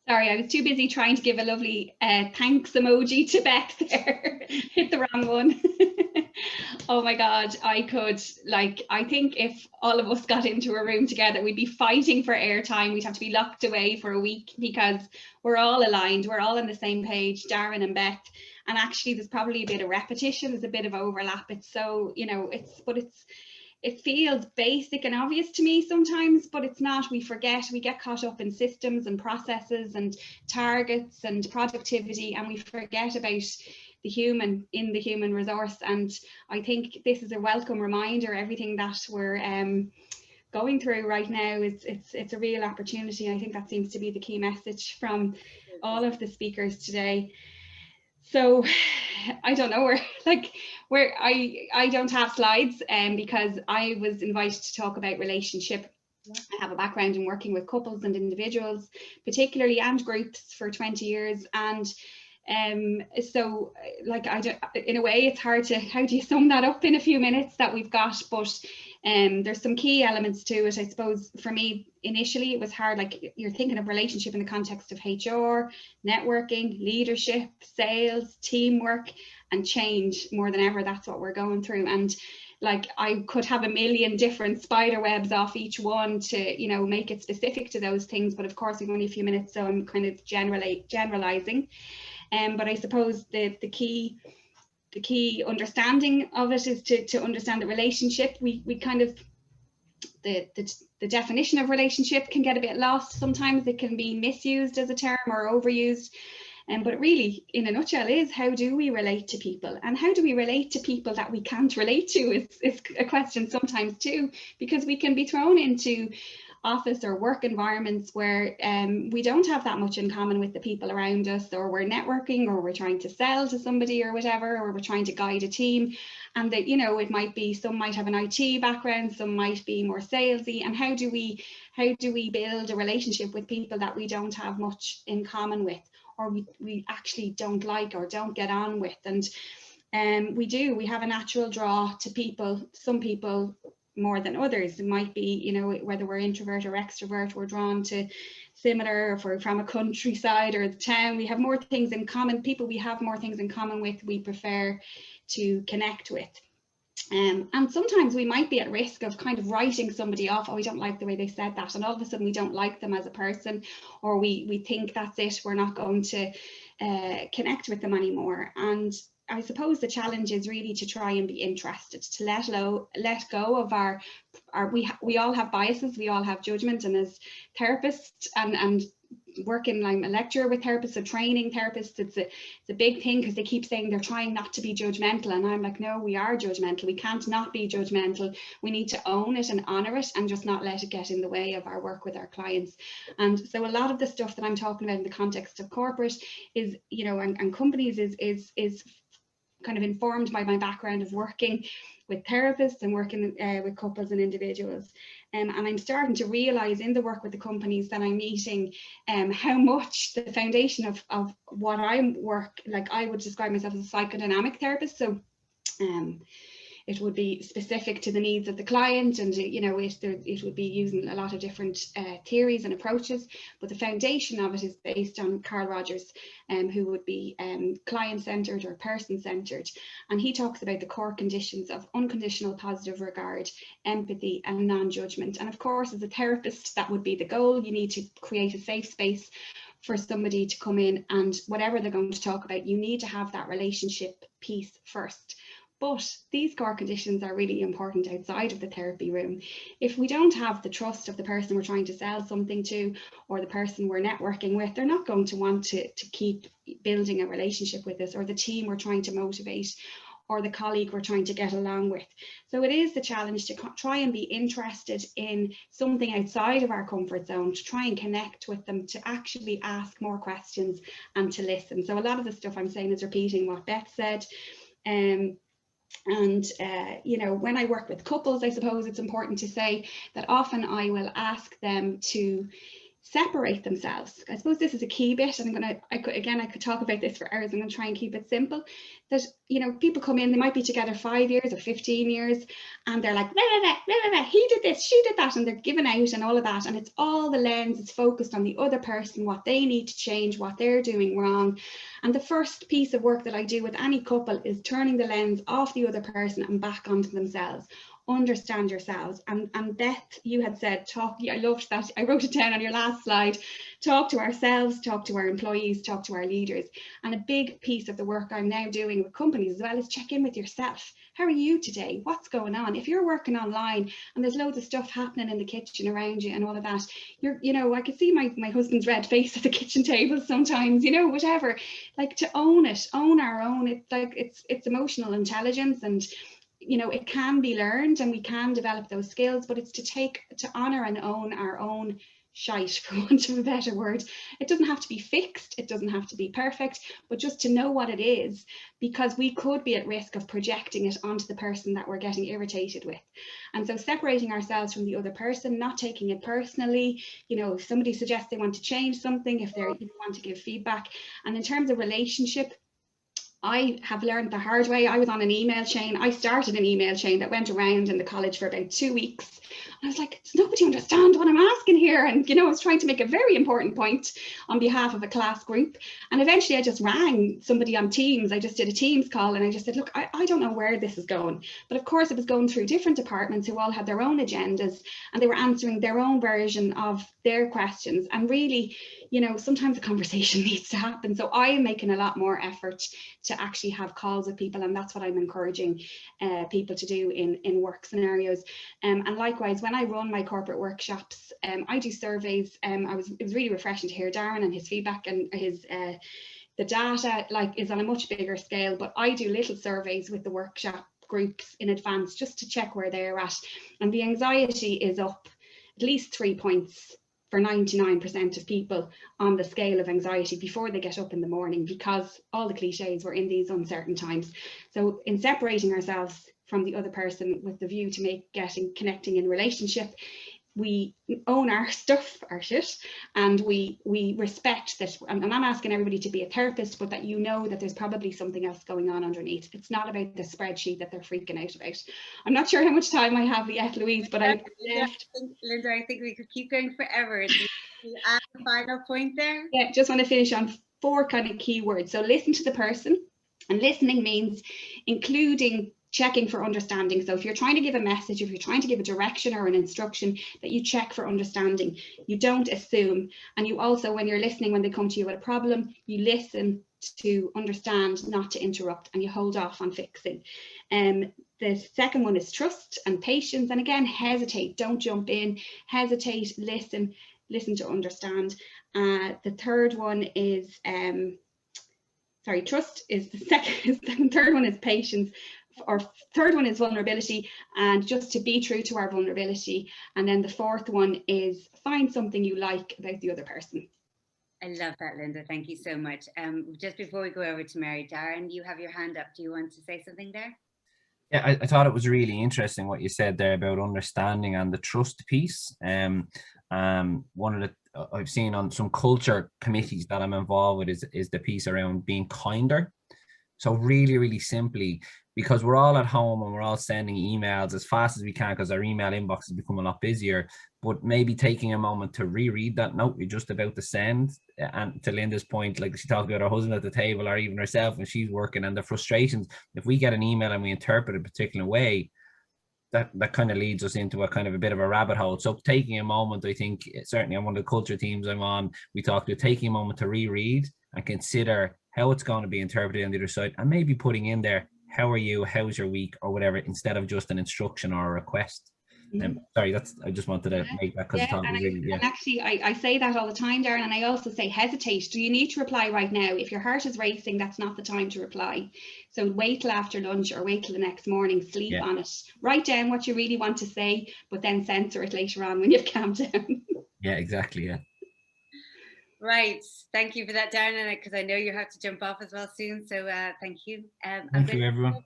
Sorry, I was too busy trying to give a lovely thanks emoji to Beth there. Hit the wrong one. Oh my God, I think if all of us got into a room together, we'd be fighting for airtime. We'd have to be locked away for a week because we're all aligned. We're all on the same page, Darren and Beth. And actually, there's probably a bit of repetition. There's a bit of overlap. It's so, it feels basic and obvious to me sometimes, but it's not. We forget, we get caught up in systems and processes and targets and productivity, and we forget about the human in the human resource. And I think this is a welcome reminder. Everything that we're going through right now it's a real opportunity. I think that seems to be the key message from all of the speakers today. So I don't know where I don't have slides because I was invited to talk about relationship. I have a background in working with couples and individuals, particularly, and groups for 20 years. And so in a way, it's hard to, how do you sum that up in a few minutes that we've got? But there's some key elements to it. I suppose for me, initially, it was hard. Like, you're thinking of relationship in the context of HR, networking, leadership, sales, teamwork, and change. More than ever, that's what we're going through. And like, I could have a million different spider webs off each one to, make it specific to those things. But of course, we've only a few minutes, so I'm kind of generalizing. But I suppose the key understanding of it is to understand the relationship. We kind of, the definition of relationship can get a bit lost sometimes. It can be misused as a term or overused. But really, in a nutshell, is how do we relate to people? And how do we relate to people that we can't relate to is a question sometimes too, because we can be thrown into office or work environments where we don't have that much in common with the people around us, or we're networking, or we're trying to sell to somebody or whatever, or we're trying to guide a team. And that, it might be, some might have an IT background, some might be more salesy. And how do we build a relationship with people that we don't have much in common with, or we actually don't like or don't get on with? And we have a natural draw to people. Some people more than others. It might be, whether we're introvert or extrovert, we're drawn to similar. If we're from a countryside or the town, we have more things in common. People we have more things in common with, we prefer to connect with. And sometimes we might be at risk of kind of writing somebody off. Oh, we don't like the way they said that. And all of a sudden we don't like them as a person, or we think that's it. We're not going to connect with them anymore. And I suppose the challenge is really to try and be interested, to let go of we all have biases, we all have judgment, and as therapists and working, I'm a lecturer with therapists, so training therapists, it's a big thing because they keep saying they're trying not to be judgmental, and I'm like, no, we are judgmental. We can't not be judgmental. We need to own it and honor it and just not let it get in the way of our work with our clients. And so a lot of the stuff that I'm talking about in the context of corporate is, you know, and companies is kind of informed by my background of working with therapists and working with couples and individuals. And I'm starting to realize in the work with the companies that I'm meeting how much the foundation of what I work, like I would describe myself as a psychodynamic therapist. So it would be specific to the needs of the client, and you know, it would be using a lot of different theories and approaches, but the foundation of it is based on Carl Rogers, who would be client-centered or person-centered, and he talks about the core conditions of unconditional positive regard, empathy and non-judgment. And of course, as a therapist, that would be the goal. You need to create a safe space for somebody to come in, and whatever they're going to talk about, you need to have that relationship piece first. But these core conditions are really important outside of the therapy room. If we don't have the trust of the person we're trying to sell something to, or the person we're networking with, they're not going to want to keep building a relationship with us, or the team we're trying to motivate, or the colleague we're trying to get along with. So it is the challenge to try and be interested in something outside of our comfort zone, to try and connect with them, to actually ask more questions and to listen. So a lot of the stuff I'm saying is repeating what Beth said. You know, when I work with couples, I suppose it's important to say that often I will ask them to separate themselves. I suppose this is a key bit, and I could talk about this for hours. I'm going to try and keep it simple. That, you know, people come in, they might be together 5 years or 15 years, and they're like, blah, blah, blah, blah, blah, he did this, she did that, and they're giving out and all of that, and it's all the lens, it's focused on the other person, what they need to change, what they're doing wrong. And the first piece of work that I do with any couple is turning the lens off the other person and back onto themselves. Understand yourselves. And Beth, you had said talk. I loved that. I wrote it down on your last slide. Talk to ourselves, talk to our employees, talk to our leaders. And a big piece of the work I'm now doing with companies as well is check in with yourself. How are you today? What's going on? If you're working online and there's loads of stuff happening in the kitchen around you and all of that, you know, I could see my husband's red face at the kitchen table sometimes, you know, whatever. Like, to own it, own our own. It's like it's emotional intelligence, and you know, it can be learned and we can develop those skills, but it's to honor and own our own shite, for want of a better word. It doesn't have to be fixed, it doesn't have to be perfect, but just to know what it is, because we could be at risk of projecting it onto the person that we're getting irritated with. And so separating ourselves from the other person, not taking it personally, you know, if somebody suggests they want to change something, if they want to give feedback. And in terms of relationship, I have learned the hard way. I was on an email chain. I started an email chain that went around in the college for about 2 weeks. And I was like, does nobody understand what I'm asking here? And, you know, I was trying to make a very important point on behalf of a class group. And eventually I just rang somebody on Teams. I just did a Teams call and I just said, look, I don't know where this is going. But of course, it was going through different departments who all had their own agendas, and they were answering their own version of their questions. And really, you know, sometimes a conversation needs to happen. So I am making a lot more effort to actually have calls with people, and that's what I'm encouraging people to do in work scenarios. And likewise, when I run my corporate workshops, I do surveys. It was really refreshing to hear Darren and his feedback, and his the data like is on a much bigger scale, but I do little surveys with the workshop groups in advance just to check where they're at, and the anxiety is up at least 3 points for 99% of people on the scale of anxiety before they get up in the morning, because all the cliches were in these uncertain times. So in separating ourselves from the other person with the view to connecting in relationship, we own our stuff, our shit, and we respect that. And I'm asking everybody to be a therapist, but that you know that there's probably something else going on underneath. It's not about the spreadsheet that they're freaking out about. I'm not sure how much time I have yet, Louise, but Linda, I think we could keep going forever. Do you add a final point there? Yeah, just want to finish on 4 kind of key words. So listen to the person, and listening means including checking for understanding. So if you're trying to give a message, if you're trying to give a direction or an instruction, that you check for understanding. You don't assume. And you also, when you're listening, when they come to you with a problem, you listen to understand, not to interrupt, and you hold off on fixing. The second one is trust and patience. And again, hesitate, don't jump in, hesitate, listen. listen to understand. The third one is, trust is the second. Third one is patience. Or third one is vulnerability, and just to be true to our vulnerability. And then the fourth one is find something you like about the other person. I love that, Linda. Thank you so much. Just before we go over to Mary, Darren, you have your hand up. Do you want to say something there? Yeah, I thought it was really interesting what you said there about understanding and the trust piece. One of the I've seen on some culture committees that I'm involved with is the piece around being kinder. So really, really simply, because we're all at home and we're all sending emails as fast as we can because our email inbox has become a lot busier, but maybe taking a moment to reread that note you're just about to send. And to Linda's point, like she talked about her husband at the table or even herself when she's working, and the frustrations, if we get an email and we interpret it a particular way, that kind of leads us into a kind of a bit of a rabbit hole. So taking a moment, I think, certainly on one of the culture teams I'm on, we talked about taking a moment to reread and consider how it's going to be interpreted on the other side, and maybe putting in there, how are you, how's your week, or whatever, instead of just an instruction or a request. Sorry, I just wanted to make that because I thought it was really, and actually I say that all the time, Darren, and I also say hesitate. Do you need to reply right now? If your heart is racing, that's not the time to reply. So wait till after lunch or wait till the next morning, sleep on it. Write down what you really want to say, but then censor it later on when you've calmed down. Yeah, exactly, yeah. Right, thank you for that, Darren, because I know you have to jump off as well soon, so thank you. Thank you, everyone.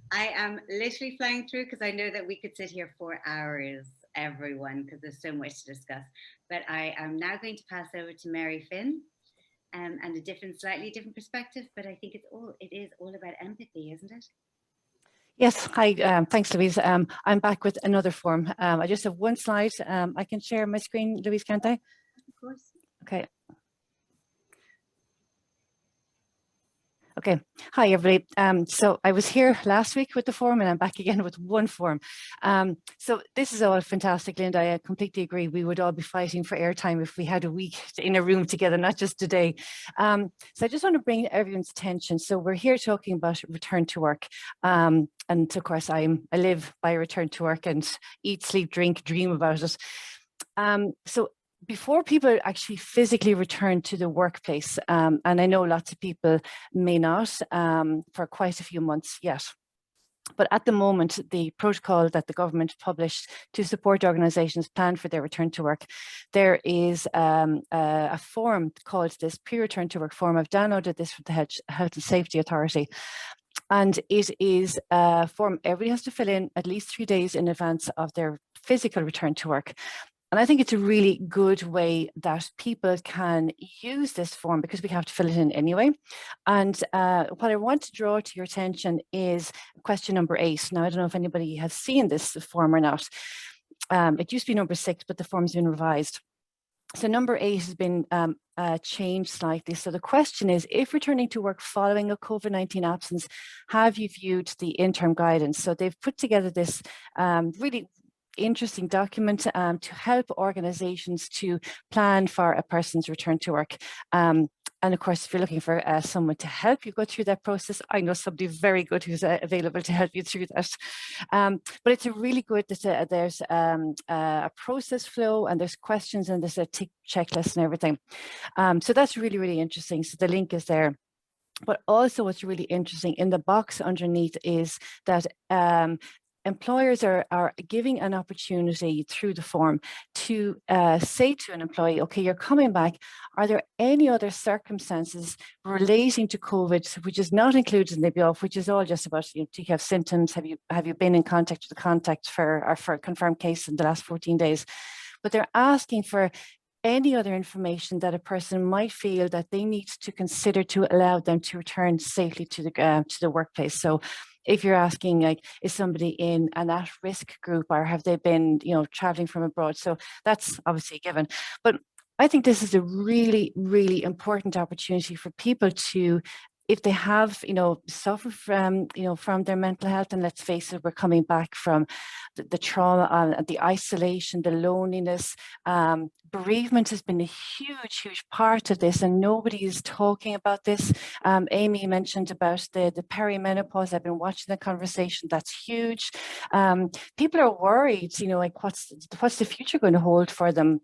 I am literally flying through because I know that we could sit here for hours, everyone, because there's so much to discuss. But I am now going to pass over to Mary Finn, and a slightly different perspective, but I think it is all about empathy, isn't it? Yes, hi, thanks, Louise. I'm back with another form. I just have one slide. I can share my screen, Louise, can't I? Of course. Okay. Okay, hi everybody. So I was here last week with the form and I'm back again with one form. So this is all fantastic, Linda. I completely agree. We would all be fighting for airtime if we had a week in a room together, not just today. So I just want to bring everyone's attention. So we're here talking about return to work. And of course, I live by return to work and eat, sleep, drink, dream about it. So before people actually physically return to the workplace, and I know lots of people may not for quite a few months yet, but at the moment, the protocol that the government published to support organisations plan for their return to work, there is a form called this pre-return to work form. I've downloaded this from the Health and Safety Authority. And it is a form everybody has to fill in at least 3 days in advance of their physical return to work. And I think it's a really good way that people can use this form because we have to fill it in anyway. And what I want to draw to your attention is question number 8. Now, I don't know if anybody has seen this form or not. It used to be number 6, but the form's been revised. So number 8 has been changed slightly. So the question is, if returning to work following a COVID-19 absence, have you viewed the interim guidance? So they've put together this really interesting document to help organizations to plan for a person's return to work. And of course, if you're looking for someone to help you go through that process, I know somebody very good who's available to help you through that. But it's a really good, there's a process flow and there's questions and there's a tick checklist and everything. So that's really, really interesting. So the link is there. But also what's really interesting in the box underneath is that employers are giving an opportunity through the form to say to an employee, okay, you're coming back. Are there any other circumstances relating to COVID, which is not included in the BOF, which is all just about, do you have symptoms? Have you been in contact with the contact for a confirmed case in the last 14 days? But they're asking for any other information that a person might feel that they need to consider to allow them to return safely to the workplace. So if you're asking, like, is somebody in an at-risk group or have they been, traveling from abroad? So that's obviously a given. But I think this is a really, really important opportunity for people to, if they have, suffer from, from their mental health, and let's face it, we're coming back from the trauma and the isolation, the loneliness. Bereavement has been a huge, huge part of this, and nobody is talking about this. Amy mentioned about the perimenopause. I've been watching the conversation. That's huge. People are worried, like what's the future going to hold for them?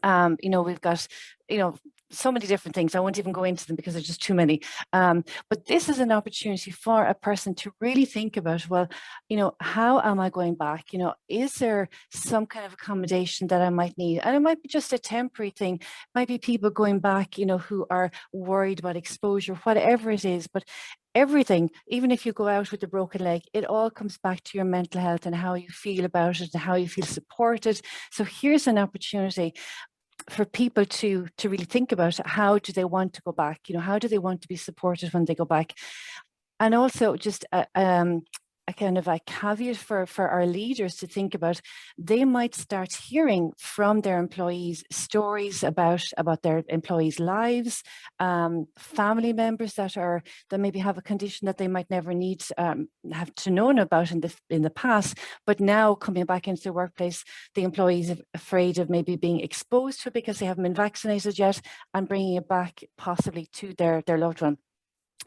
You know, we've got, you know, so many different things. I won't even go into them because there's just too many. But this is an opportunity for a person to really think about, well, you know, how am I going back? You know, is there some kind of accommodation that I might need? And it might be just a temporary thing. It might be people going back, you know, who are worried about exposure, whatever it is. But everything, even if you go out with a broken leg, it all comes back to your mental health and how you feel about it and how you feel supported. So here's an opportunity for people to really think about how do they want to go back, you know, how do they want to be supported when they go back. And also just a kind of a caveat for our leaders to think about, they might start hearing from their employees stories about their employees' lives, family members that maybe have a condition that they might never need have to know about in the past, but now coming back into the workplace, the employees are afraid of maybe being exposed to it because they haven't been vaccinated yet, and bringing it back possibly to their loved one.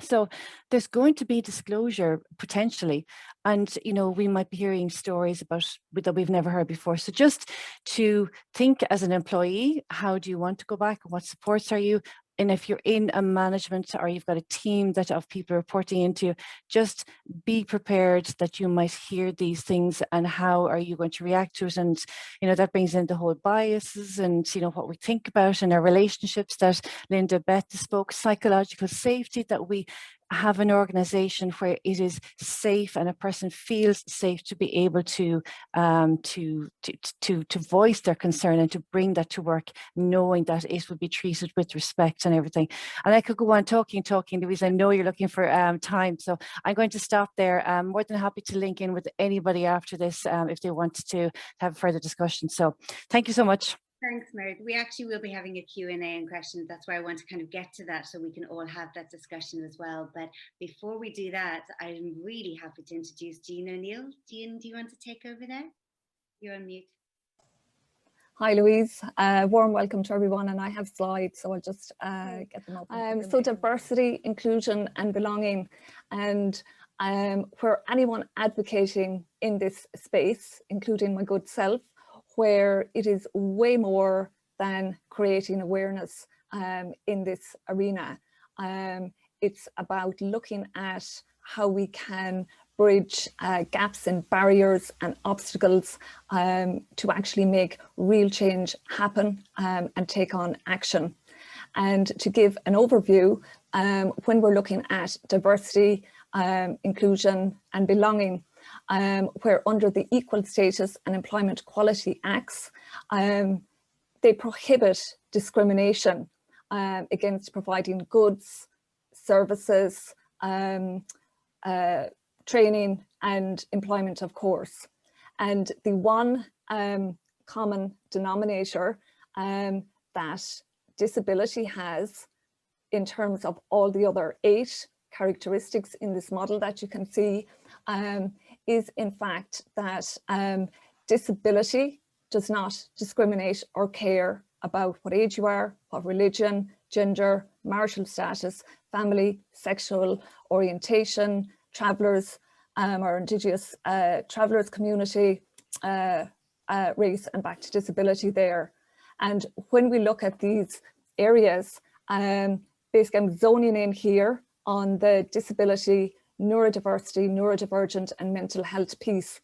So there's going to be disclosure potentially, and you know, we might be hearing stories that we've never heard before. So just to think as an employee, how do you want to go back? What supports are you? And if you're in a management or you've got a team of people reporting into you, just be prepared that you might hear these things, and how are you going to react to it? And, you know, that brings in the whole biases and, you know, what we think about in our relationships that Linda, Beth spoke, psychological safety, that we have an organization where it is safe and a person feels safe to be able to voice their concern and to bring that to work, knowing that it would be treated with respect and everything. And I could go on talking, Louise. I know you're looking for time, so I'm going to stop there. I'm more than happy to link in with anybody after this if they want to have further discussion. So thank you so much. Thanks, Meredith. We actually will be having a Q&A and questions. That's why I want to kind of get to that so we can all have that discussion as well. But before we do that, I'm really happy to introduce Jean O'Neill. Jean, do you want to take over there? You're on mute. Hi, Louise. Warm welcome to everyone. And I have slides, so I'll just get them up. So diversity, inclusion and belonging. And for anyone advocating in this space, including my good self, where it is way more than creating awareness in this arena. It's about looking at how we can bridge gaps and barriers and obstacles to actually make real change happen and take on action. And to give an overview, when we're looking at diversity, inclusion and belonging, where under the Equal Status and Employment Quality Acts, they prohibit discrimination against providing goods, services, training and employment, of course. And the one common denominator that disability has in terms of all the other 8 characteristics in this model that you can see is in fact that disability does not discriminate or care about what age you are, what religion, gender, marital status, family, sexual orientation, travellers or Indigenous travellers community, race, and back to disability there. And when we look at these areas, basically I'm zoning in here on the disability, neurodiversity, neurodivergent and mental health piece.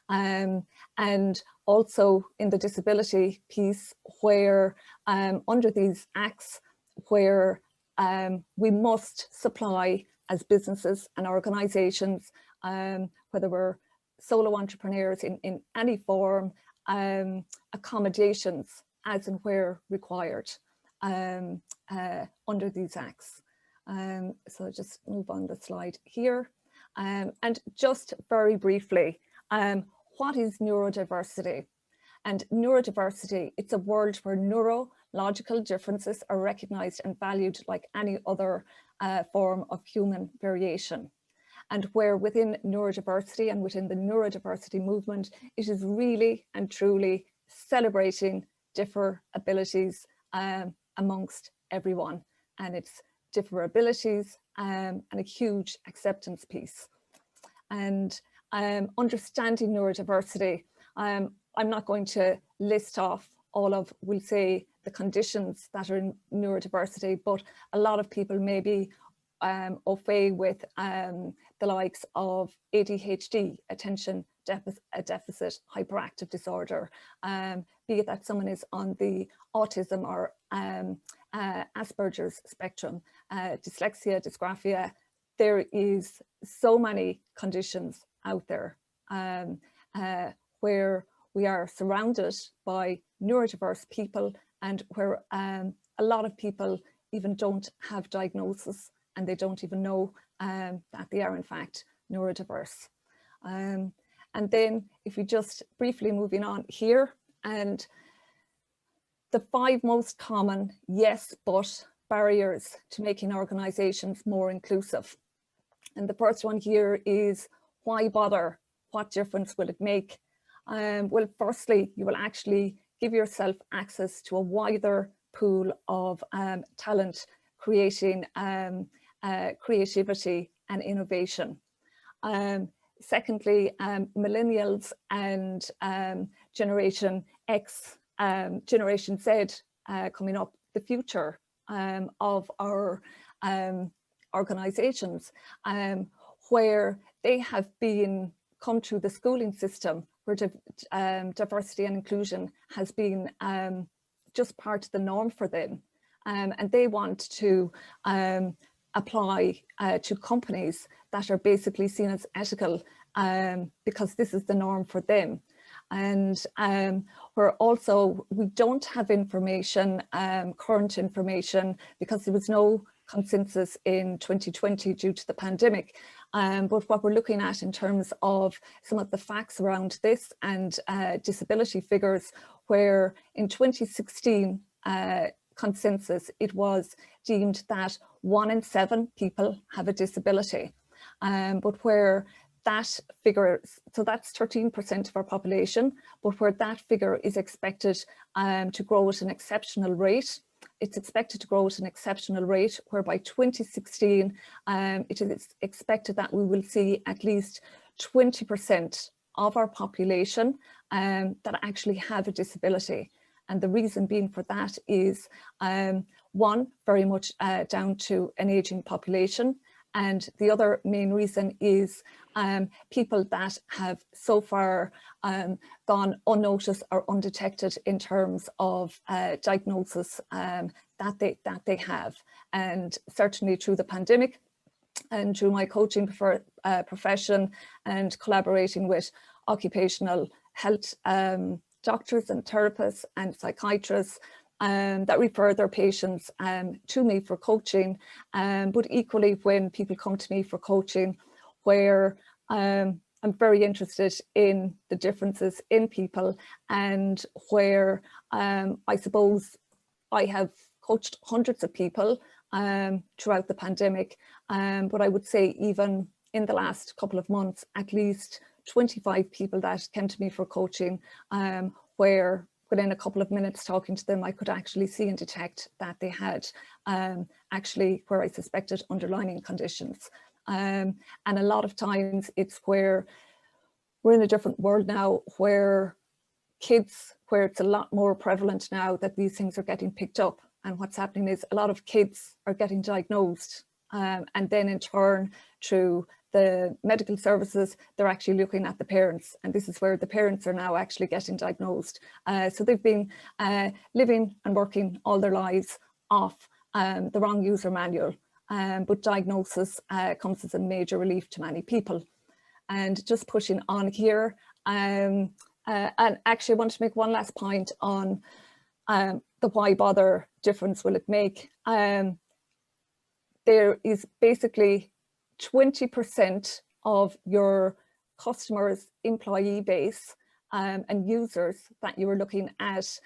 And also in the disability piece where under these acts where we must supply as businesses and organizations, whether we're solo entrepreneurs in any form, accommodations as and where required under these acts. So just move on the slide here. And just very briefly, what is neurodiversity? And neurodiversity, it's a world where neurological differences are recognized and valued like any other form of human variation. And where within neurodiversity and within the neurodiversity movement, it is really and truly celebrating different abilities amongst everyone. And it's different abilities and a huge acceptance piece. And understanding neurodiversity, I'm not going to list off all of, we'll say, the conditions that are in neurodiversity, but a lot of people may be au fait with the likes of ADHD, attention deficit hyperactive disorder, be it that someone is on the autism or Asperger's spectrum, dyslexia, dysgraphia. There is so many conditions out there where we are surrounded by neurodiverse people, and where a lot of people even don't have diagnosis, and they don't even know that they are in fact neurodiverse. And then if we just briefly moving on here, and the 5 most common yes but barriers to making organizations more inclusive. And the first one here is, why bother? What difference will it make? Well, firstly, you will actually give yourself access to a wider pool of talent, creating creativity and innovation. Secondly, millennials and Generation X, Generation Z coming up, the future of our organizations, where they have come through the schooling system, where diversity and inclusion has been just part of the norm for them. And they want to apply to companies that are basically seen as ethical, because this is the norm for them. And where also we don't have information, current information, because there was no consensus in 2020 due to the pandemic. But what we're looking at in terms of some of the facts around this and disability figures, where in 2016 consensus, it was deemed that 1 in 7 people have a disability. But where that figure, so that's 13% of our population, but where that figure is expected to grow at an exceptional rate. It's expected to grow at an exceptional rate, where by 2016, it is expected that we will see at least 20% of our population that actually have a disability. And the reason being for that is, one, very much down to an aging population. And the other main reason is people that have so far gone unnoticed or undetected in terms of diagnosis that they have. And certainly through the pandemic and through my coaching profession and collaborating with occupational health doctors and therapists and psychiatrists, that refer their patients to me for coaching, but equally when people come to me for coaching, where I'm very interested in the differences in people, and where I suppose I have coached hundreds of people throughout the pandemic, but I would say even in the last couple of months, at least 25 people that came to me for coaching, where within a couple of minutes talking to them, I could actually see and detect that they had actually where I suspected underlying conditions. And a lot of times it's where we're in a different world now, where kids, where it's a lot more prevalent now that these things are getting picked up. And what's happening is a lot of kids are getting diagnosed, and then in turn through the medical services, they're actually looking at the parents, and this is where the parents are now actually getting diagnosed. So they've been living and working all their lives off the wrong user manual, but diagnosis comes as a major relief to many people. And just pushing on here, and actually I want to make one last point on the why bother difference will it make. There is basically 20% of your customers' employee base and users that you are looking at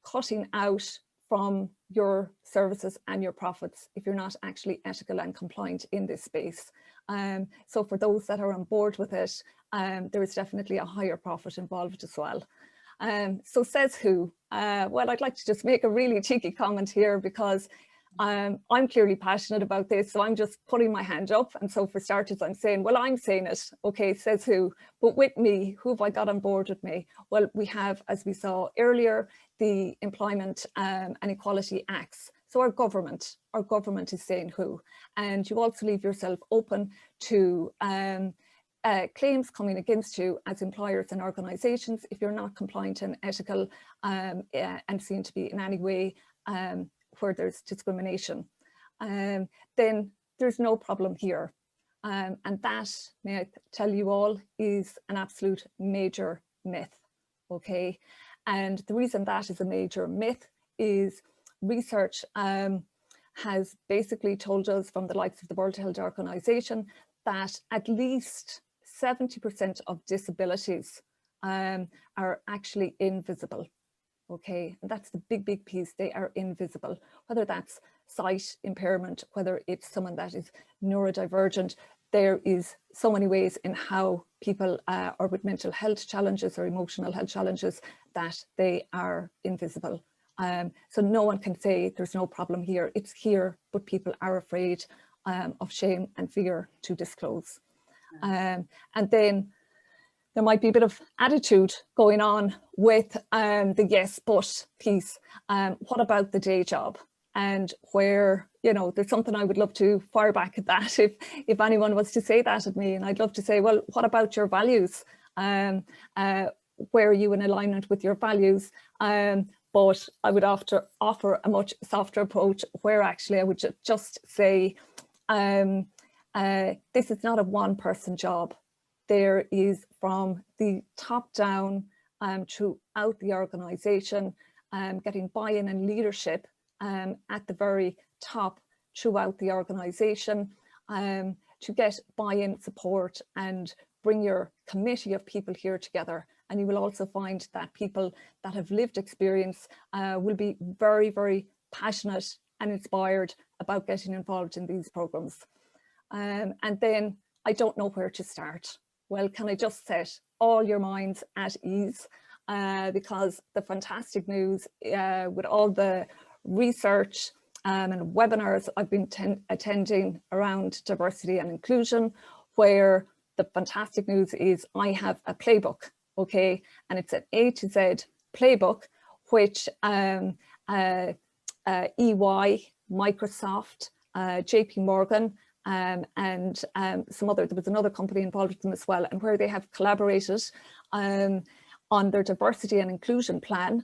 cutting out from your services and your profits if you're not actually ethical and compliant in this space. So for those that are on board with it, there is definitely a higher profit involved as well. So says who? Well, I'd like to just make a really cheeky comment here, because I'm clearly passionate about this, so I'm just putting my hand up. And so for starters, I'm saying, well, I'm saying it. Okay, says who? But with me, who have I got on board with me? Well, we have, as we saw earlier, the Employment and Equality Acts. So our government is saying who. And you also leave yourself open to claims coming against you as employers and organisations if you're not compliant and ethical and seen to be in any way where there's discrimination. Then there's no problem here. And that, may I tell you all, is an absolute major myth, okay? And the reason that is a major myth is research has basically told us from the likes of the World Health Organization that at least 70% of disabilities are actually invisible. Okay, and that's the big piece. They are invisible, whether that's sight impairment, whether it's someone that is neurodivergent. There is so many ways in how people are with mental health challenges or emotional health challenges that they are invisible. So no one can say there's no problem here. It's here, but people are afraid of shame and fear to disclose. And then there might be a bit of attitude going on with the yes, but piece. What about the day job? And where, you know, there's something I would love to fire back at that if anyone was to say that at me. And I'd love to say, well, what about your values? Where are you in alignment with your values? But I would offer a much softer approach where actually I would just say, this is not a one-person job. There is from the top down throughout the organisation, getting buy-in and leadership at the very top throughout the organisation to get buy-in, support, and bring your committee of people here together. And you will also find that people that have lived experience will be very, very passionate and inspired about getting involved in these programmes. And then I don't know where to start. Well, can I just set all your minds at ease? Because the fantastic news with all the research and webinars I've been attending around diversity and inclusion, where the fantastic news is I have a playbook, okay? And it's an A to Z playbook, which EY, Microsoft, JP Morgan, and some other, there was another company involved with them as well, and where they have collaborated on their diversity and inclusion plan,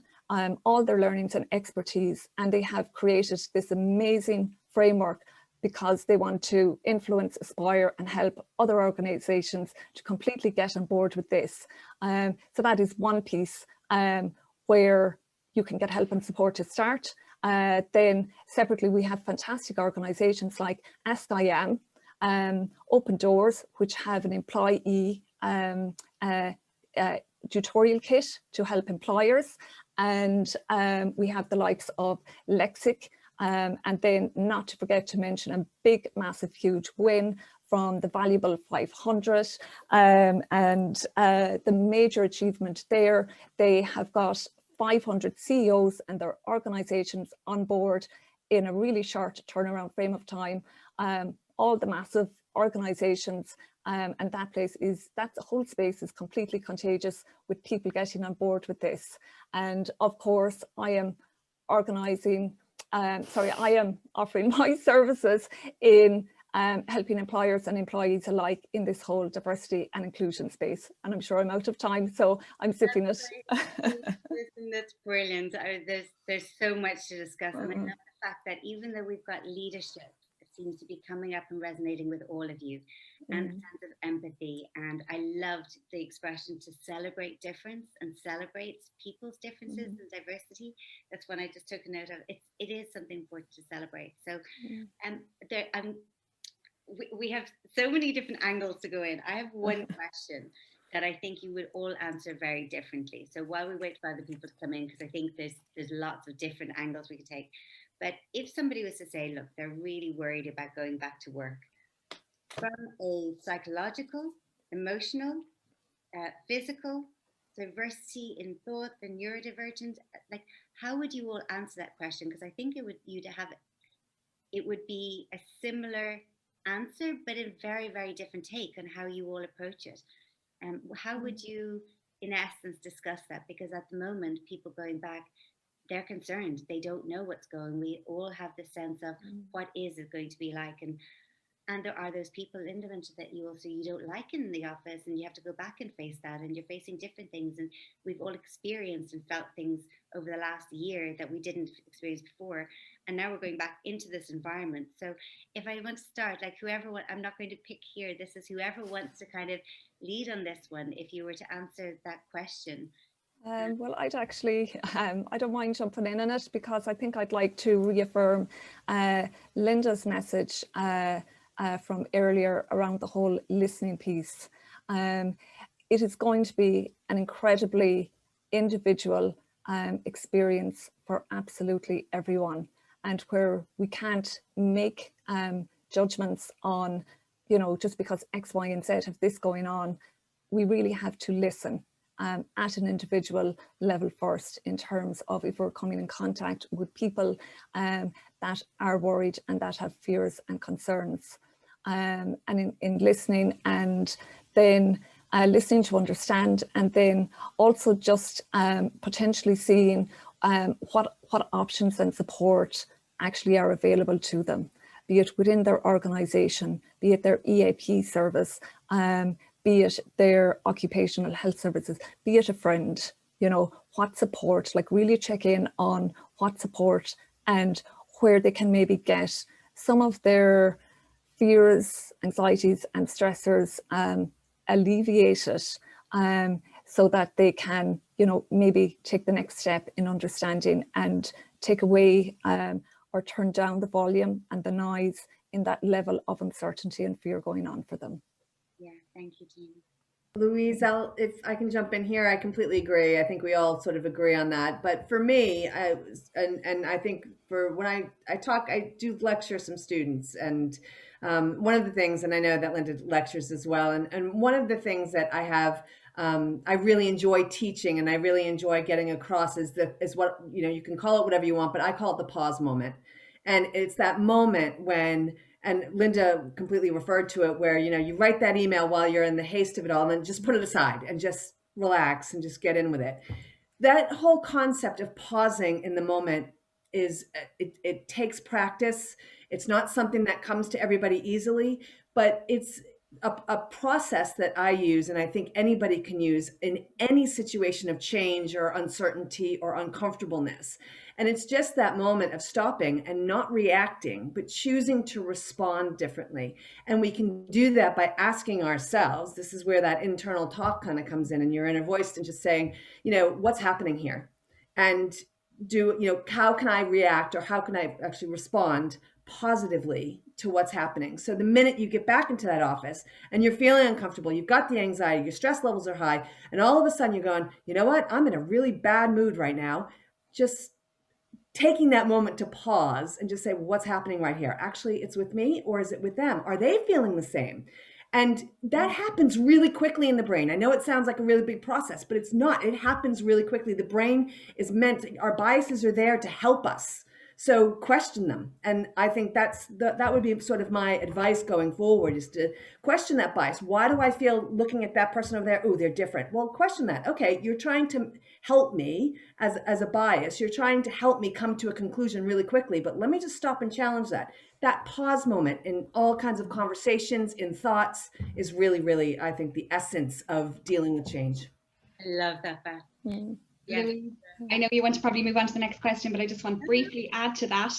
all their learnings and expertise, and they have created this amazing framework because they want to influence, aspire and help other organizations to completely get on board with this. So that is one piece where you can get help and support to start. Then separately, we have fantastic organizations like Ask I Am, Open Doors, which have an employee tutorial kit to help employers. And we have the likes of Lexic, and then not to forget to mention a big, massive, huge win from the Valuable 500. And the major achievement there, they have got 500 CEOs and their organizations on board in a really short turnaround frame of time. All the massive organizations, and that whole space is completely contagious with people getting on board with this. And of course, I am offering my services in helping employers and employees alike in this whole diversity and inclusion space. And I'm sure I'm out of time, so I'm sipping it. Listen, that's brilliant. There's so much to discuss. And I love the fact that even though we've got leadership, it seems to be coming up and resonating with all of you, and a sense of empathy. And I loved the expression to celebrate difference and celebrate people's differences and diversity. That's one I just took a note of. It is something important to celebrate. So we have so many different angles to go in. I have one question that I think you would all answer very differently. So while we wait for other people to come in, because I think there's lots of different angles we could take. But if somebody was to say, look, they're really worried about going back to work, from a psychological, emotional, physical, diversity in thought, the neurodivergent, like, how would you all answer that question? Because I think you'd have it would be a similar answer, but a very, very different take on how you all approach it. How would you, in essence, discuss that? Because at the moment, people going back, they're concerned. They don't know what's going. We all have the sense of what is it going to be like, and there are those people in dementia that you don't like in the office, and you have to go back and face that, and you're facing different things, and we've all experienced and felt things over the last year that we didn't experience before, and now we're going back into this environment. So if I want to start, like I'm not going to pick here, this is whoever wants to kind of lead on this one, if you were to answer that question. Well, I'd actually, I don't mind jumping in on it, because I think I'd like to reaffirm Linda's message from earlier around the whole listening piece. It is going to be an incredibly individual experience for absolutely everyone, and where we can't make judgments on, you know, just because X, Y, and Z have this going on. We really have to listen at an individual level first, in terms of if we're coming in contact with people that are worried and that have fears and concerns, and in listening, and then listening to understand, and then also just potentially seeing what options and support actually are available to them, be it within their organization, be it their EAP service, be it their occupational health services, be it a friend, you know, what support, like really check in on what support and where they can maybe get some of their fears, anxieties and stressors alleviated, so that they can, you know, maybe take the next step in understanding and take away or turn down the volume and the noise in that level of uncertainty and fear going on for them. Yeah, thank you, Jean. Louise, if I can jump in here, I completely agree. I think we all sort of agree on that. But for me, I think for when I talk, I do lecture some students, and one of the things, and I know that Linda lectures as well, and one of the things that I have, I really enjoy teaching, and I really enjoy getting across is what, you know, you can call it whatever you want, but I call it the pause moment. And it's that moment when, and Linda completely referred to it, where, you know, you write that email while you're in the haste of it all, and then just put it aside and just relax and just get in with it. That whole concept of pausing in the moment is, it takes practice. It's not something that comes to everybody easily, but it's a process that I use, and I think anybody can use in any situation of change or uncertainty or uncomfortableness. And it's just that moment of stopping and not reacting, but choosing to respond differently. And we can do that by asking ourselves, this is where that internal talk kind of comes in, and your inner voice, and just saying, you know, what's happening here? And how can I react, or how can I actually respond positively to what's happening? So the minute you get back into that office and you're feeling uncomfortable, you've got the anxiety, your stress levels are high, and all of a sudden you're going, you know what, I'm in a really bad mood right now. Just taking that moment to pause and just say, what's happening right here? Actually, it's with me, or is it with them? Are they feeling the same? And that happens really quickly in the brain. I know it sounds like a really big process, but it's not. It happens really quickly. The brain is meant, our biases are there to help us. So question them. And I think that would be sort of my advice going forward, is to question that bias. Why do I feel looking at that person over there, oh, they're different? Well, question that. Okay, you're trying to help me as a bias. You're trying to help me come to a conclusion really quickly, but let me just stop and challenge that. That pause moment in all kinds of conversations, in thoughts, is really, really, I think, the essence of dealing with change. I love that, Beth. Mm. Yeah. Louise, I know you want to probably move on to the next question, but I just want to briefly add to that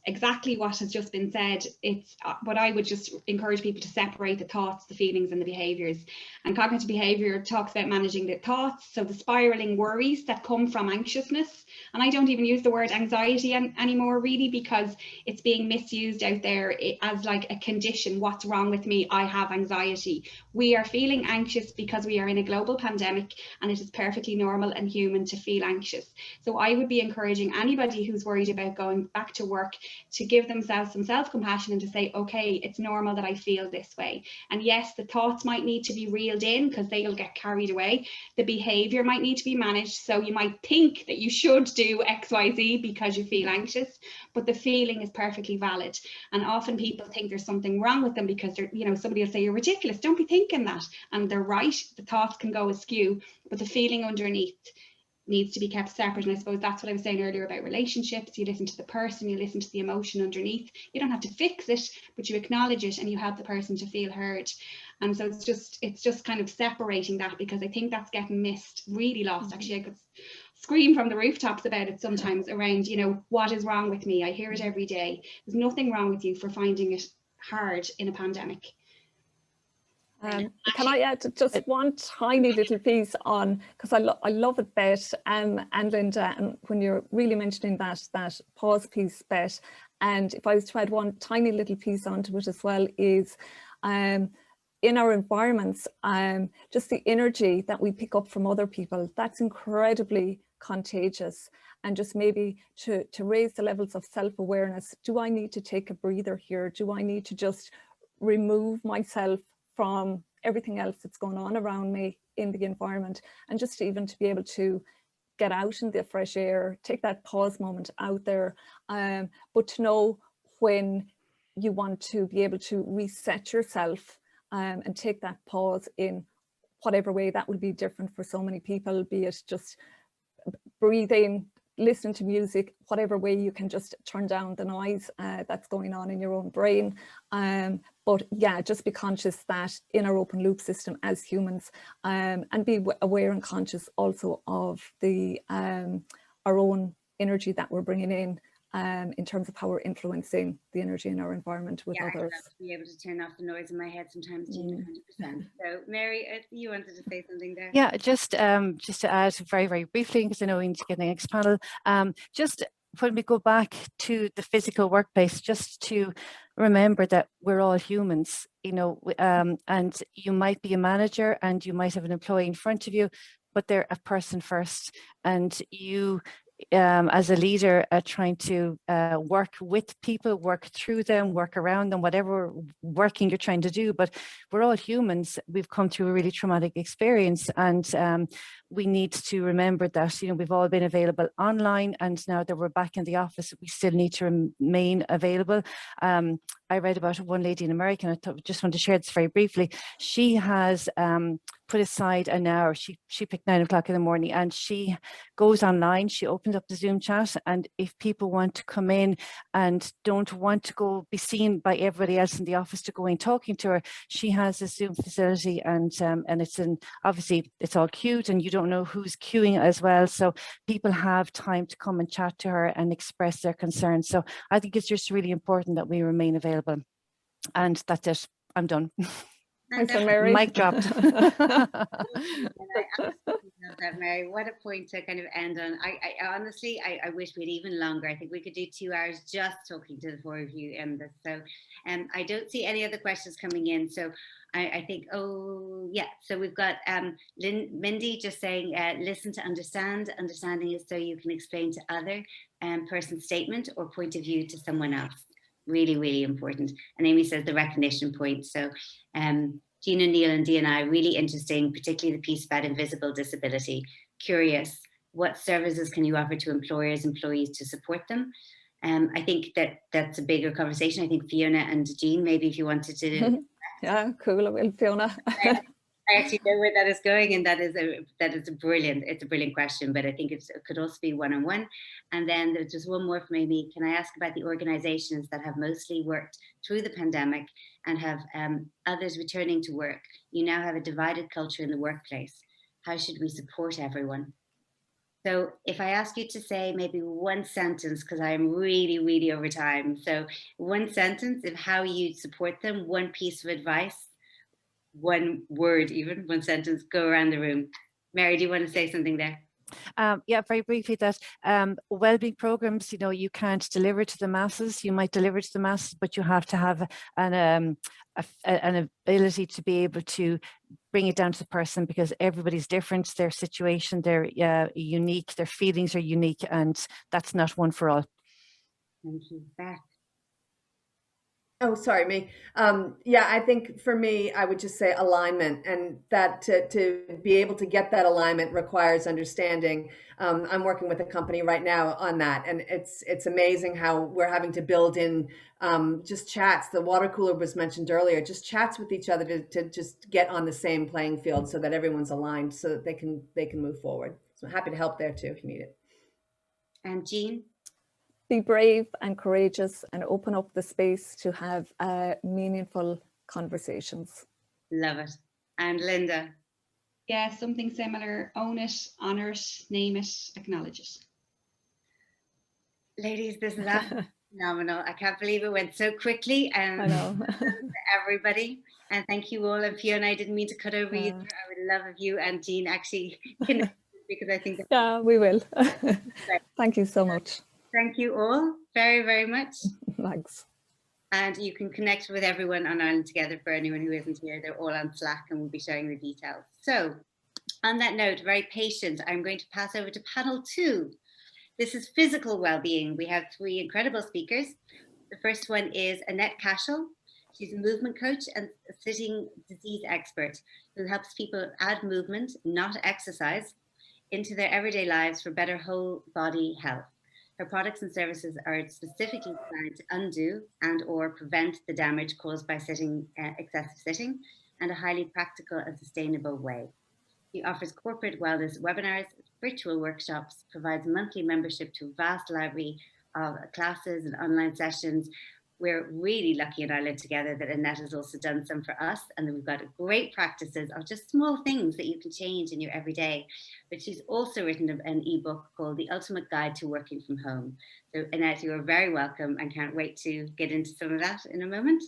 exactly what has just been said. It's what I would just encourage people to separate the thoughts, the feelings and the behaviours. And cognitive behaviour talks about managing the thoughts, so the spiralling worries that come from anxiousness. And I don't even use the word anxiety anymore, really, because it's being misused out there as like a condition. What's wrong with me? I have anxiety. We are feeling anxious because we are in a global pandemic, and it is perfectly normal and human to feel anxious. So I would be encouraging anybody who's worried about going back to work to give themselves some self-compassion and to say, okay, it's normal that I feel this way. And yes, the thoughts might need to be reeled in because they'll get carried away. The behavior might need to be managed. So you might think that you should do do XYZ because you feel anxious, but the feeling is perfectly valid. And often people think there's something wrong with them because they're, you know, somebody will say, you're ridiculous, don't be thinking that. And they're right, the thoughts can go askew, but the feeling underneath needs to be kept separate. And I suppose that's what I was saying earlier about relationships. You listen to the person, you listen to the emotion underneath. You don't have to fix it, but you acknowledge it and you help the person to feel heard. And so it's just kind of separating that, because I think that's getting missed, really lost. Actually, I could scream from the rooftops about it sometimes around, you know, what is wrong with me? I hear it every day. There's nothing wrong with you for finding it hard in a pandemic. Can I add just one tiny little piece on, because I love it, Beth and Linda, and when you're really mentioning that pause piece, Beth, and if I was to add one tiny little piece onto it as well, is in our environments, just the energy that we pick up from other people, that's incredibly contagious. And just maybe to raise the levels of self-awareness. Do I need to take a breather here? Do I need to just remove myself from everything else that's going on around me in the environment, and just even to be able to get out in the fresh air, take that pause moment out there, but to know when you want to be able to reset yourself and take that pause in whatever way that will be different for so many people, be it just breathing, listen to music, whatever way you can just turn down the noise that's going on in your own brain. But yeah, just be conscious that in our open loop system as humans, and be aware and conscious also of the our own energy that we're bringing in terms of how we're influencing the energy in our environment with others. I have to be able to turn off the noise in my head sometimes, Jean, 100%. So Mary, you wanted to say something there? Yeah, just to add very, very briefly, because I know we need to get the next panel, just when we go back to the physical workplace, just to remember that we're all humans, you know, and you might be a manager and you might have an employee in front of you, but they're a person first, and you as a leader trying to work with people, work through them, work around them, whatever working you're trying to do. But we're all humans. We've come through a really traumatic experience, and we need to remember that, you know, we've all been available online, and now that we're back in the office, we still need to remain available. I read about one lady in America, and I just want to share this very briefly. She has put aside an hour. She picked 9 o'clock in the morning, and she goes online. She opens up the Zoom chat, and if people want to come in and don't want to go be seen by everybody else in the office to go in talking to her, she has a Zoom facility, and it's obviously it's all queued, and you don't know who's queuing as well. So people have time to come and chat to her and express their concerns. So I think it's just really important that we remain available. And that's it. I'm done. Thanks, Mary. Mic dropped. And I absolutely love that, Mary. What a point to kind of end on. I honestly, I wish we had even longer. I think we could do 2 hours just talking to the four of you in this. So I don't see any other questions coming in. So I think, oh, yeah. So we've got Mindy just saying, listen to understand. Understanding is so you can explain to other person's statement or point of view to someone else. Really, really important. And Amy says the recognition point. So Jean O'Neill and DNI, really interesting, particularly the piece about invisible disability. Curious, what services can you offer to employers, employees to support them? I think that's a bigger conversation. I think Fiona and Jean, maybe if you wanted to. Yeah, cool. I will, Fiona. I actually know where that is going, and that is a brilliant question, but I think it could also be one-on-one. And then there's just one more from Amy. Can I ask about the organizations that have mostly worked through the pandemic and have others returning to work? You now have a divided culture in the workplace. How should we support everyone? So if I ask you to say maybe one sentence, because I'm really, really over time. So one sentence of how you support them, one piece of advice, one word, even one sentence, go around the room. Mary, do you want to say something there? Yeah, very briefly, that wellbeing programs, you know, you can't deliver to the masses. You might deliver to the masses, but you have to have an ability to be able to bring it down to the person, because everybody's different, their situation, they're unique, their feelings are unique, and that's not one for all. Thank you, Beth. Oh, sorry, me. Yeah, I think for me, I would just say alignment, and that to be able to get that alignment requires understanding. I'm working with a company right now on that, and it's amazing how we're having to build in just chats. The water cooler was mentioned earlier, just chats with each other to just get on the same playing field so that everyone's aligned, so that they can move forward. So I'm happy to help there too if you need it. And Jean? Be brave and courageous and open up the space to have meaningful conversations. Love it. And Linda? Yeah, something similar. Own it, honour it, name it, acknowledge it. Ladies, this is phenomenal. I can't believe it went so quickly. And I know. everybody. And thank you all. And Fiona, I didn't mean to cut over you. I would love if you and Jean actually connect, because I think yeah, we will. Thank you so much. Thank you all very, very much. Thanks. And you can connect with everyone on Ireland Together. For anyone who isn't here, they're all on Slack and we'll be sharing the details. So on that note, very patient, I'm going to pass over to panel 2. This is physical well-being. We have 3 incredible speakers. The first one is Annette Cashell. She's a movement coach and a sitting disease expert who helps people add movement, not exercise, into their everyday lives for better whole body health. Her products and services are specifically designed to undo and or prevent the damage caused by excessive sitting in a highly practical and sustainable way. He offers corporate wellness webinars, virtual workshops, provides monthly membership to a vast library of classes and online sessions. We're really lucky in Ireland Together that Annette has also done some for us, and that we've got great practices of just small things that you can change in your everyday. But she's also written an ebook called The Ultimate Guide to Working from Home. So Annette, you are very welcome, and can't wait to get into some of that in a moment.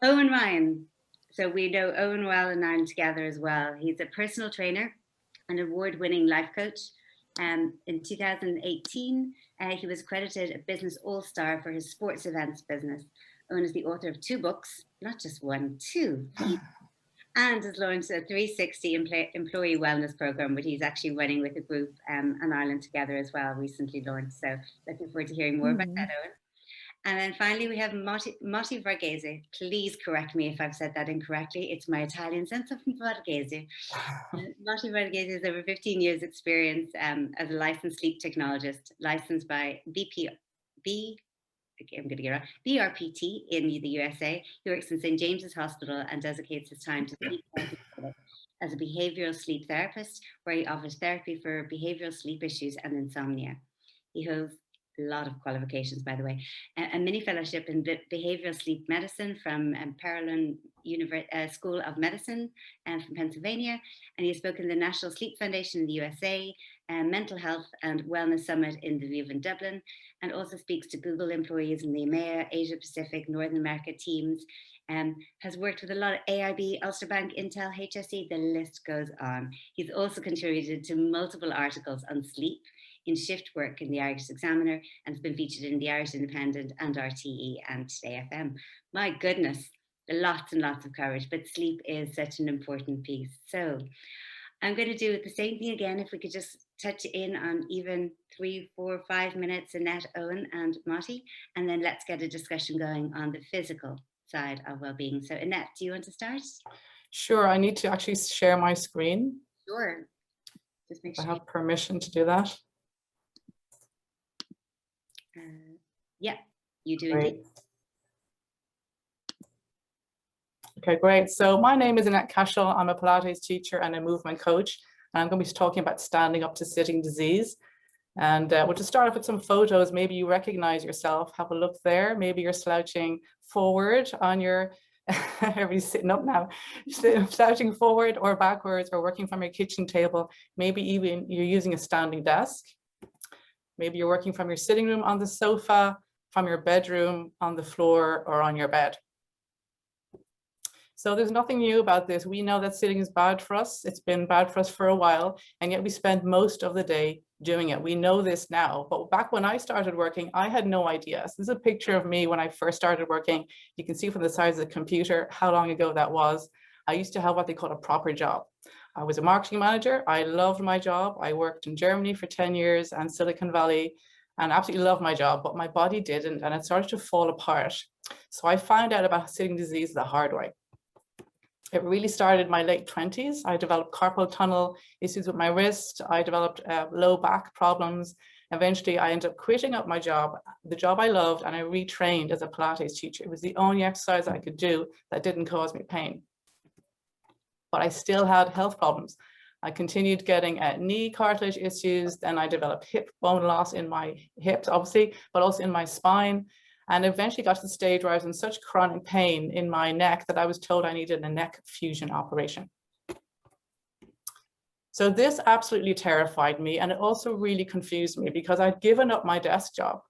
Eoin Ryan. So we know Eoin well in Ireland Together as well. He's a personal trainer, an award-winning life coach. In 2018, he was accredited a Business All-Star for his sports events business. Eoin is the author of 2 books, not just 1, 2, and has launched a 360 employee wellness program, which he's actually running with a group on Ireland Together as well, recently launched. So looking forward to hearing more about that, Eoin. And then finally, we have Motty Varghese. Please correct me if I've said that incorrectly. It's my Italian sense of Varghese. Motty Varghese has over 15 years experience as a licensed sleep technologist, licensed by BRPT in the USA. He works in St. James's Hospital and dedicates his time to sleep therapy as a behavioral sleep therapist, where he offers therapy for behavioral sleep issues and insomnia. He holds a lot of qualifications, by the way, a mini fellowship in behavioral sleep medicine from Pearland School of Medicine from Pennsylvania, and he has spoken at the National Sleep Foundation in the USA, Mental Health and Wellness Summit in Lviv and Dublin, and also speaks to Google employees in the EMEA, Asia Pacific, Northern America teams, has worked with a lot of AIB, Ulster Bank, Intel, HSE, the list goes on. He's also contributed to multiple articles on sleep in shift work in the Irish Examiner, and has been featured in the Irish Independent and RTE and Today FM. My goodness, lots and lots of coverage, but sleep is such an important piece. So I'm going to do the same thing again. If we could just touch in on even 3, 4, 5 minutes, Annette, Eoin and Motty, and then let's get a discussion going on the physical side of well-being. So Annette, do you want to start? Sure, I need to actually share my screen. Sure. Just make sure I have permission to do that. Yeah, you do Great. indeed. Okay, great. So my name is Annette Cashell. I'm a Pilates teacher and a movement coach. And I'm going to be talking about standing up to sitting disease. And we'll just start off with some photos. Maybe you recognize yourself. Have a look there. Maybe you're slouching forward on your, everybody's sitting up now, slouching forward or backwards or working from your kitchen table. Maybe even you're using a standing desk. Maybe you're working from your sitting room on the sofa, from your bedroom, on the floor, or on your bed. So there's nothing new about this. We know that sitting is bad for us. It's been bad for us for a while, and yet we spend most of the day doing it. We know this now, but back when I started working, I had no idea. So this is a picture of me when I first started working. You can see from the size of the computer how long ago that was. I used to have what they call a proper job. I was a marketing manager. I loved my job. I worked in Germany for 10 years and Silicon Valley. and absolutely loved my job, but my body didn't, and it started to fall apart. So I found out about sitting disease the hard way. It really started in my late 20s. I developed carpal tunnel issues with my wrist. I developed low back problems. Eventually, I ended up quitting up my job, the job I loved, and I retrained as a Pilates teacher. It was the only exercise I could do that didn't cause me pain. But I still had health problems. I continued getting knee cartilage issues. Then I developed hip bone loss in my hips, obviously, but also in my spine. And eventually got to the stage where I was in such chronic pain in my neck that I was told I needed a neck fusion operation. So this absolutely terrified me, and it also really confused me because I'd given up my desk job.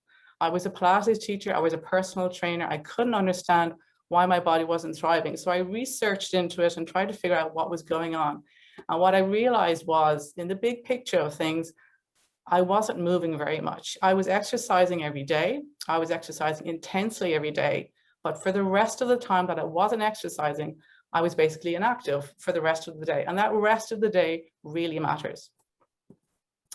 I was a Pilates teacher, I was a personal trainer. I couldn't understand why my body wasn't thriving. So I researched into it and tried to figure out what was going on. And what I realized was, in the big picture of things, I wasn't moving very much. I was exercising every day. I was exercising intensely every day. But for the rest of the time that I wasn't exercising, I was basically inactive for the rest of the day. And that rest of the day really matters.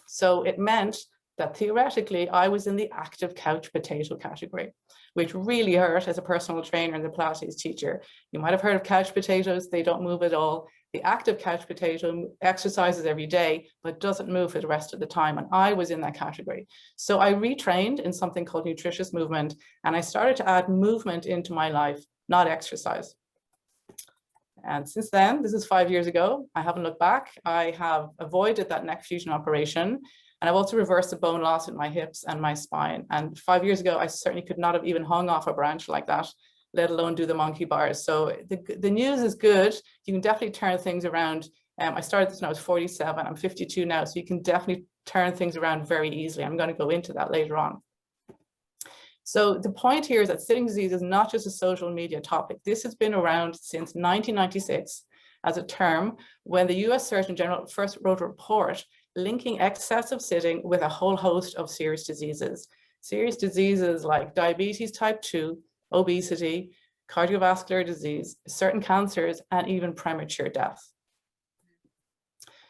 So it meant that theoretically, I was in the active couch potato category, which really hurt as a personal trainer and a Pilates teacher. You might have heard of couch potatoes. They don't move at all. The active couch potato exercises every day, but doesn't move for the rest of the time. And I was in that category. So I retrained in something called nutritious movement, and I started to add movement into my life, not exercise. And since then, this is 5 years ago, I haven't looked back. I have avoided that neck fusion operation. And I've also reversed the bone loss in my hips and my spine. And 5 years ago, I certainly could not have even hung off a branch like that, let alone do the monkey bars. So the news is good. You can definitely turn things around. I started this when I was 47. I'm 52 now. So you can definitely turn things around very easily. I'm going to go into that later on. So the point here is that sitting disease is not just a social media topic. This has been around since 1996 as a term, when the US Surgeon General first wrote a report linking excessive sitting with a whole host of serious diseases. Serious diseases like diabetes type 2, obesity, cardiovascular disease, certain cancers, and even premature death.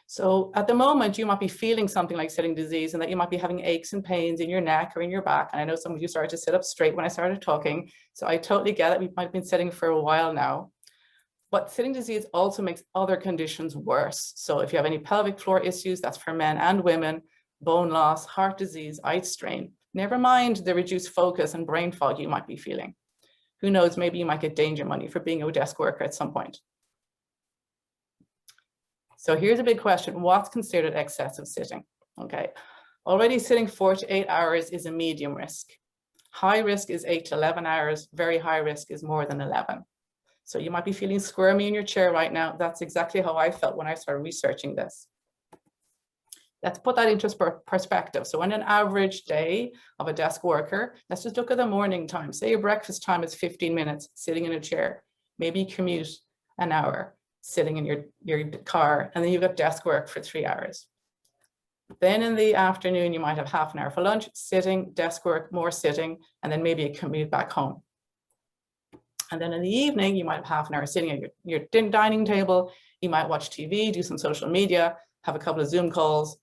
So at the moment, you might be feeling something like sitting disease and that you might be having aches and pains in your neck or in your back. And I know some of you started to sit up straight when I started talking. So I totally get it. We might have been sitting for a while now. But sitting disease also makes other conditions worse. So if you have any pelvic floor issues, that's for men and women, bone loss, heart disease, eye strain, never mind the reduced focus and brain fog you might be feeling. Who knows, maybe you might get danger money for being a desk worker at some point. So here's a big question. What's considered excessive sitting? Okay, already sitting 4 to 8 hours is a medium risk. High risk is 8 to 11 hours. Very high risk is more than 11. So you might be feeling squirmy in your chair right now. That's exactly how I felt when I started researching this. Let's put that into perspective. So in an average day of a desk worker, let's just look at the morning time. Say your breakfast time is 15 minutes sitting in a chair. Maybe you commute an hour sitting in your car, and then you've got desk work for 3 hours. Then in the afternoon, you might have half an hour for lunch, sitting, desk work, more sitting, and then maybe a commute back home. And then in the evening, you might have half an hour sitting at your dining table. You might watch TV, do some social media, have a couple of Zoom calls,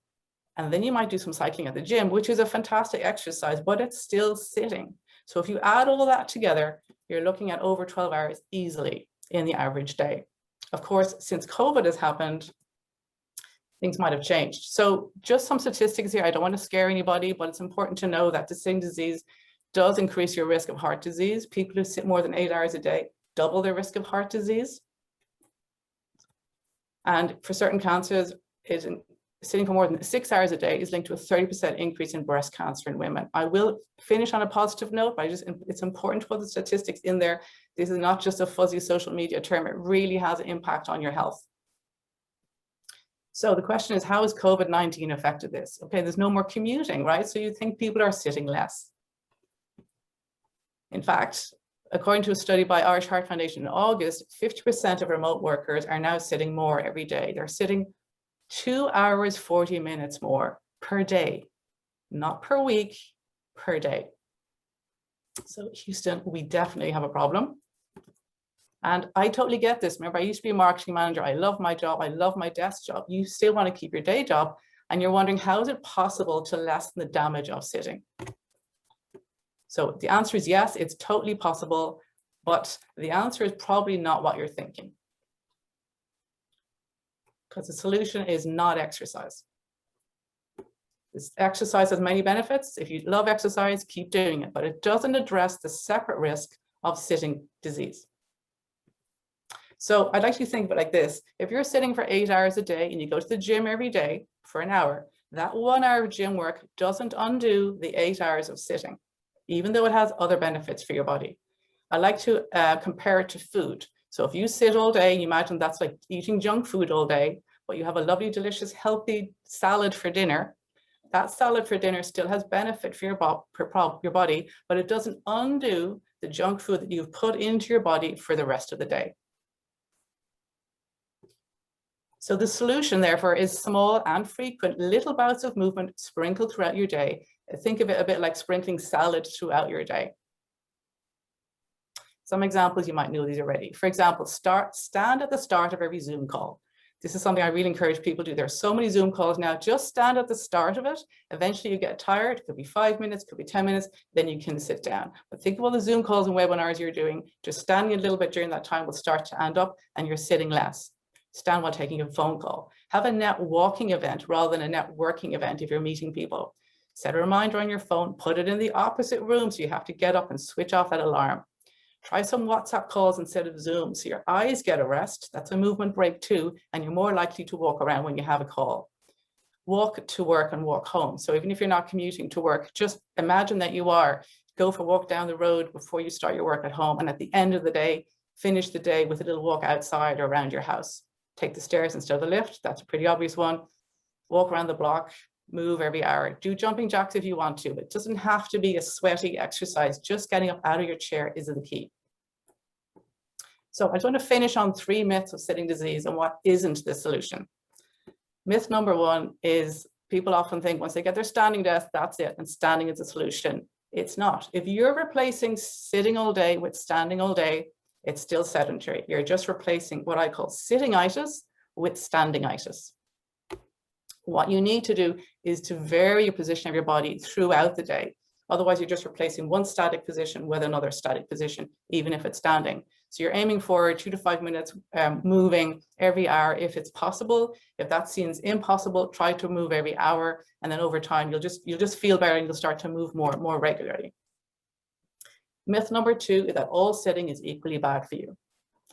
and then you might do some cycling at the gym, which is a fantastic exercise, but it's still sitting. So if you add all that together, you're looking at over 12 hours easily in the average day. Of course, since COVID has happened, things might have changed. So just some statistics here. I don't want to scare anybody, but it's important to know that sitting disease does increase your risk of heart disease. People who sit more than 8 hours a day double their risk of heart disease. And for certain cancers, sitting for more than 6 hours a day is linked to a 30% increase in breast cancer in women. I will finish on a positive note, but it's important to put the statistics in there. This is not just a fuzzy social media term. It really has an impact on your health. So the question is, how has COVID-19 affected this? Okay, there's no more commuting, right? So you think people are sitting less. In fact, according to a study by Irish Heart Foundation in August, 50% of remote workers are now sitting more every day. They're sitting 2 hours, 40 minutes more per day, not per week, per day. So Houston, we definitely have a problem. And I totally get this. Remember, I used to be a marketing manager. I love my job. I love my desk job. You still want to keep your day job. And you're wondering, how is it possible to lessen the damage of sitting? So the answer is yes, it's totally possible, but the answer is probably not what you're thinking. Because the solution is not exercise. This exercise has many benefits. If you love exercise, keep doing it, but it doesn't address the separate risk of sitting disease. So I'd like you to think of it like this. If you're sitting for 8 hours a day and you go to the gym every day for an hour, that 1 hour of gym work doesn't undo the 8 hours of sitting, even though it has other benefits for your body. I like to compare it to food. So if you sit all day, you imagine that's like eating junk food all day, but you have a lovely, delicious, healthy salad for dinner. That salad for dinner still has benefit for your body, but it doesn't undo the junk food that you've put into your body for the rest of the day. So the solution, therefore, is small and frequent little bouts of movement sprinkled throughout your day. Think of it a bit like sprinkling salad throughout your day. Some examples, you might know these already. For example, stand at the start of every Zoom call. This is something I really encourage people to do. There are so many Zoom calls now, just stand at the start of it. Eventually you get tired, it could be 5 minutes, could be 10 minutes, then you can sit down. But think of all the Zoom calls and webinars you're doing, just standing a little bit during that time will start to end up and you're sitting less. Stand while taking a phone call. Have a net walking event rather than a networking event if you're meeting people. Set a reminder on your phone, put it in the opposite room so you have to get up and switch off that alarm. Try some WhatsApp calls instead of Zoom so your eyes get a rest. That's a movement break too, and you're more likely to walk around when you have a call. Walk to work and walk home. So even if you're not commuting to work, just imagine that you are. Go for a walk down the road before you start your work at home, and at the end of the day, finish the day with a little walk outside or around your house. Take the stairs instead of the lift. That's a pretty obvious one. Walk around the block, move every hour. Do jumping jacks if you want to. It doesn't have to be a sweaty exercise. Just getting up out of your chair is the key. So I just want to finish on 3 myths of sitting disease and what isn't the solution. Myth number 1 is people often think once they get their standing desk, that's it, and standing is the solution. It's not. If you're replacing sitting all day with standing all day, it's still sedentary. You're just replacing what I call sitting-itis with standing-itis. What you need to do is to vary your position of your body throughout the day. Otherwise, you're just replacing one static position with another static position, even if it's standing. So you're aiming for 2 to 5 minutes moving every hour if it's possible. If that seems impossible, try to move every hour, and then over time you'll just feel better and you'll start to move more regularly. Myth number 2 is that all sitting is equally bad for you.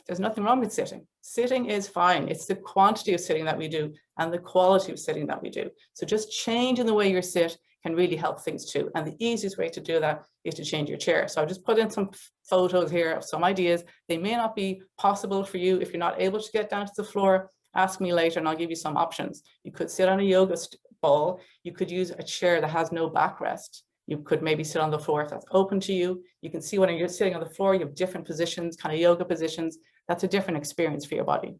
There's nothing wrong with sitting. Sitting is fine. It's the quantity of sitting that we do and the quality of sitting that we do. So just changing the way you sit can really help things too. And the easiest way to do that is to change your chair. So I've just put in some photos here of some ideas. They may not be possible for you. If you're not able to get down to the floor, ask me later and I'll give you some options. You could sit on a yoga ball. You could use a chair that has no backrest. You could maybe sit on the floor if that's open to you. You can see when you're sitting on the floor, you have different positions, kind of yoga positions. That's a different experience for your body.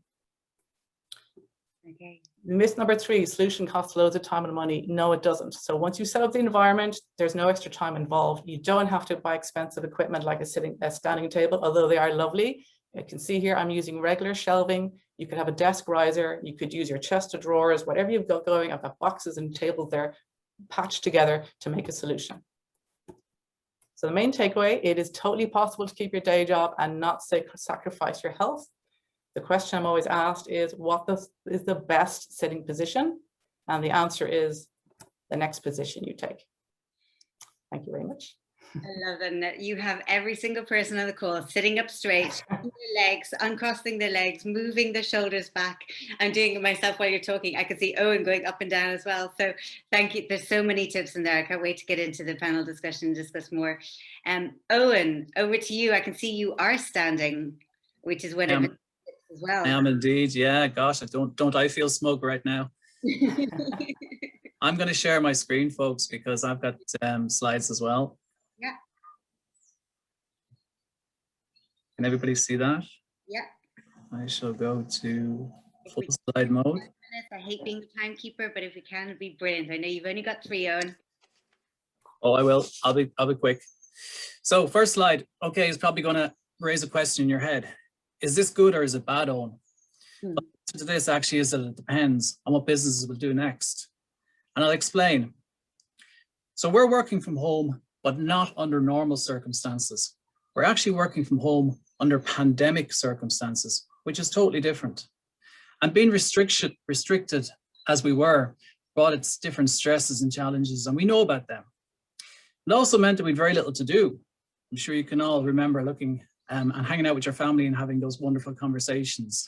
Okay. Myth number 3, solution costs loads of time and money. No, it doesn't. So once you set up the environment, there's no extra time involved. You don't have to buy expensive equipment like a standing table, although they are lovely. You can see here, I'm using regular shelving. You could have a desk riser. You could use your chest of drawers, whatever you've got going. I've got boxes and tables there patched together to make a solution. So the main takeaway, it is totally possible to keep your day job and not sacrifice your health. The question I'm always asked is, what is the best sitting position? And the answer is the next position you take. Thank you very much. I love that you have every single person on the call sitting up straight, their legs, uncrossing their legs, moving their shoulders back. I'm doing it myself while you're talking. I can see Eoin going up and down as well. So thank you. There's so many tips in there. I can't wait to get into the panel discussion and discuss more. Eoin, over to you. I can see you are standing, which is one of the tips as well. I am indeed. Yeah, gosh, don't I feel smug right now? I'm going to share my screen, folks, because I've got slides as well. Yeah. Can everybody see that? Yeah. I shall go to full slide mode. I hate being the timekeeper, but if we can, it'd be brilliant. I know you've only got 3 on. Oh, I will. I'll be quick. So first slide. Okay, is probably going to raise a question in your head. Is this good or is it bad, Eoin? The answer to this actually is that it depends on what businesses will do next. And I'll explain. So we're working from home but not under normal circumstances. We're actually working from home under pandemic circumstances, which is totally different. And being restricted as we were brought its different stresses and challenges, and we know about them. It also meant that we had very little to do. I'm sure you can all remember looking and hanging out with your family and having those wonderful conversations.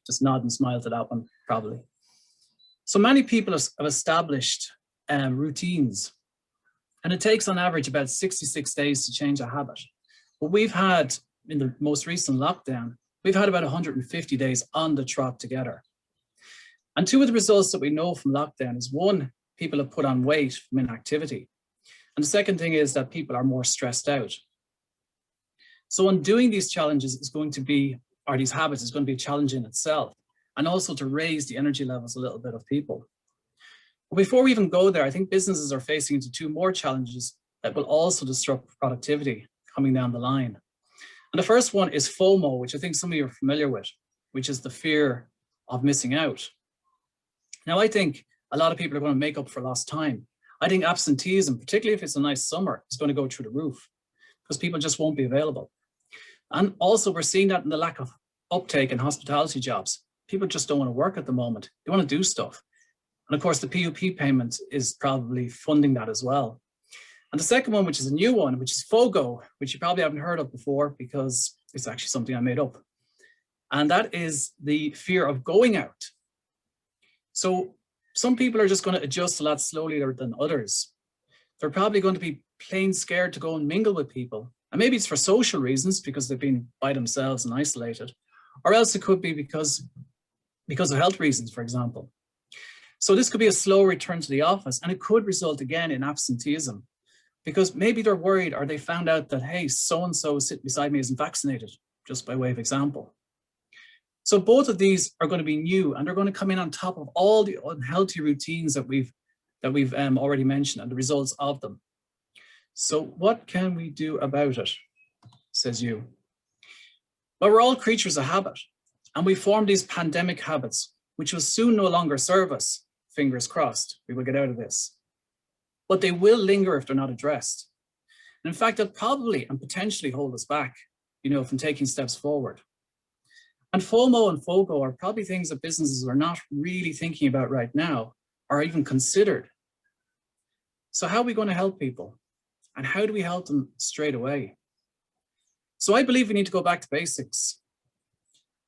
Just nod and smile to that one, probably. So many people have established routines, and it takes on average about 66 days to change a habit. But we've had, in the most recent lockdown, we've had about 150 days on the trot together. And two of the results that we know from lockdown is, one, people have put on weight from inactivity. And the second thing is that people are more stressed out. So undoing these challenges is going to be, or these habits is going to be a challenge in itself, and also to raise the energy levels a little bit of people. But before we even go there, I think businesses are facing into two more challenges that will also disrupt productivity coming down the line. And the first one is FOMO, which I think some of you are familiar with, which is the fear of missing out. Now, I think a lot of people are going to make up for lost time. I think absenteeism, particularly if it's a nice summer, is going to go through the roof because people just won't be available. And also we're seeing that in the lack of uptake in hospitality jobs. People just don't want to work at the moment. They want to do stuff. And of course, the PUP payment is probably funding that as well. And the second one, which is a new one, which is FOGO, which you probably haven't heard of before because it's actually something I made up. And that is the fear of going out. So some people are just going to adjust a lot slower than others. They're probably going to be plain scared to go and mingle with people. And maybe it's for social reasons because they've been by themselves and isolated, or else it could be because of health reasons, for example. So this could be a slow return to the office, and it could result again in absenteeism because maybe they're worried or they found out that, hey, so-and-so sitting beside me isn't vaccinated, just by way of example. So both of these are going to be new, and they're going to come in on top of all the unhealthy routines that we've already mentioned and the results of them. So what can we do about it, says you? Well, we're all creatures of habit, and we form these pandemic habits, which will soon no longer serve us. Fingers crossed, we will get out of this. But they will linger if they're not addressed. And in fact, they'll probably and potentially hold us back, from taking steps forward. And FOMO and FOGO are probably things that businesses are not really thinking about right now, or even considered. So how are we going to help people? And how do we help them straight away? So I believe we need to go back to basics.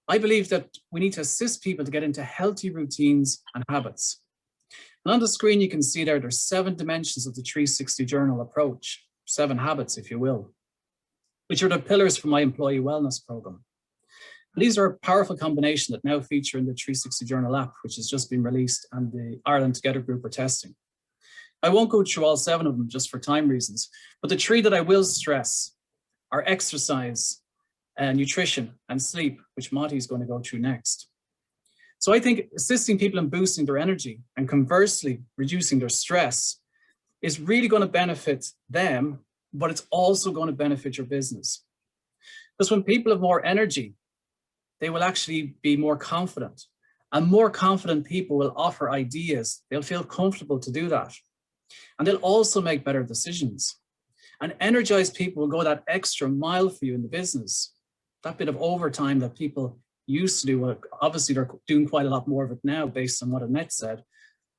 I believe that we need to assist people to get into healthy routines and habits. And on the screen, you can see there's 7 dimensions of the 360 journal approach, 7 habits, if you will, which are the pillars for my employee wellness program. And these are a powerful combination that now feature in the 360 journal app, which has just been released and the Ireland Together group are testing. I won't go through all 7 of them just for time reasons, but the 3 that I will stress are exercise, nutrition, and sleep, which Motty is going to go through next. So I think assisting people in boosting their energy and conversely reducing their stress is really going to benefit them, but it's also going to benefit your business. Because when people have more energy, they will actually be more confident, and more confident people will offer ideas. They'll feel comfortable to do that. And they'll also make better decisions. And energized people will go that extra mile for you in the business. That bit of overtime that people used to do, well, obviously they're doing quite a lot more of it now based on what Annette said.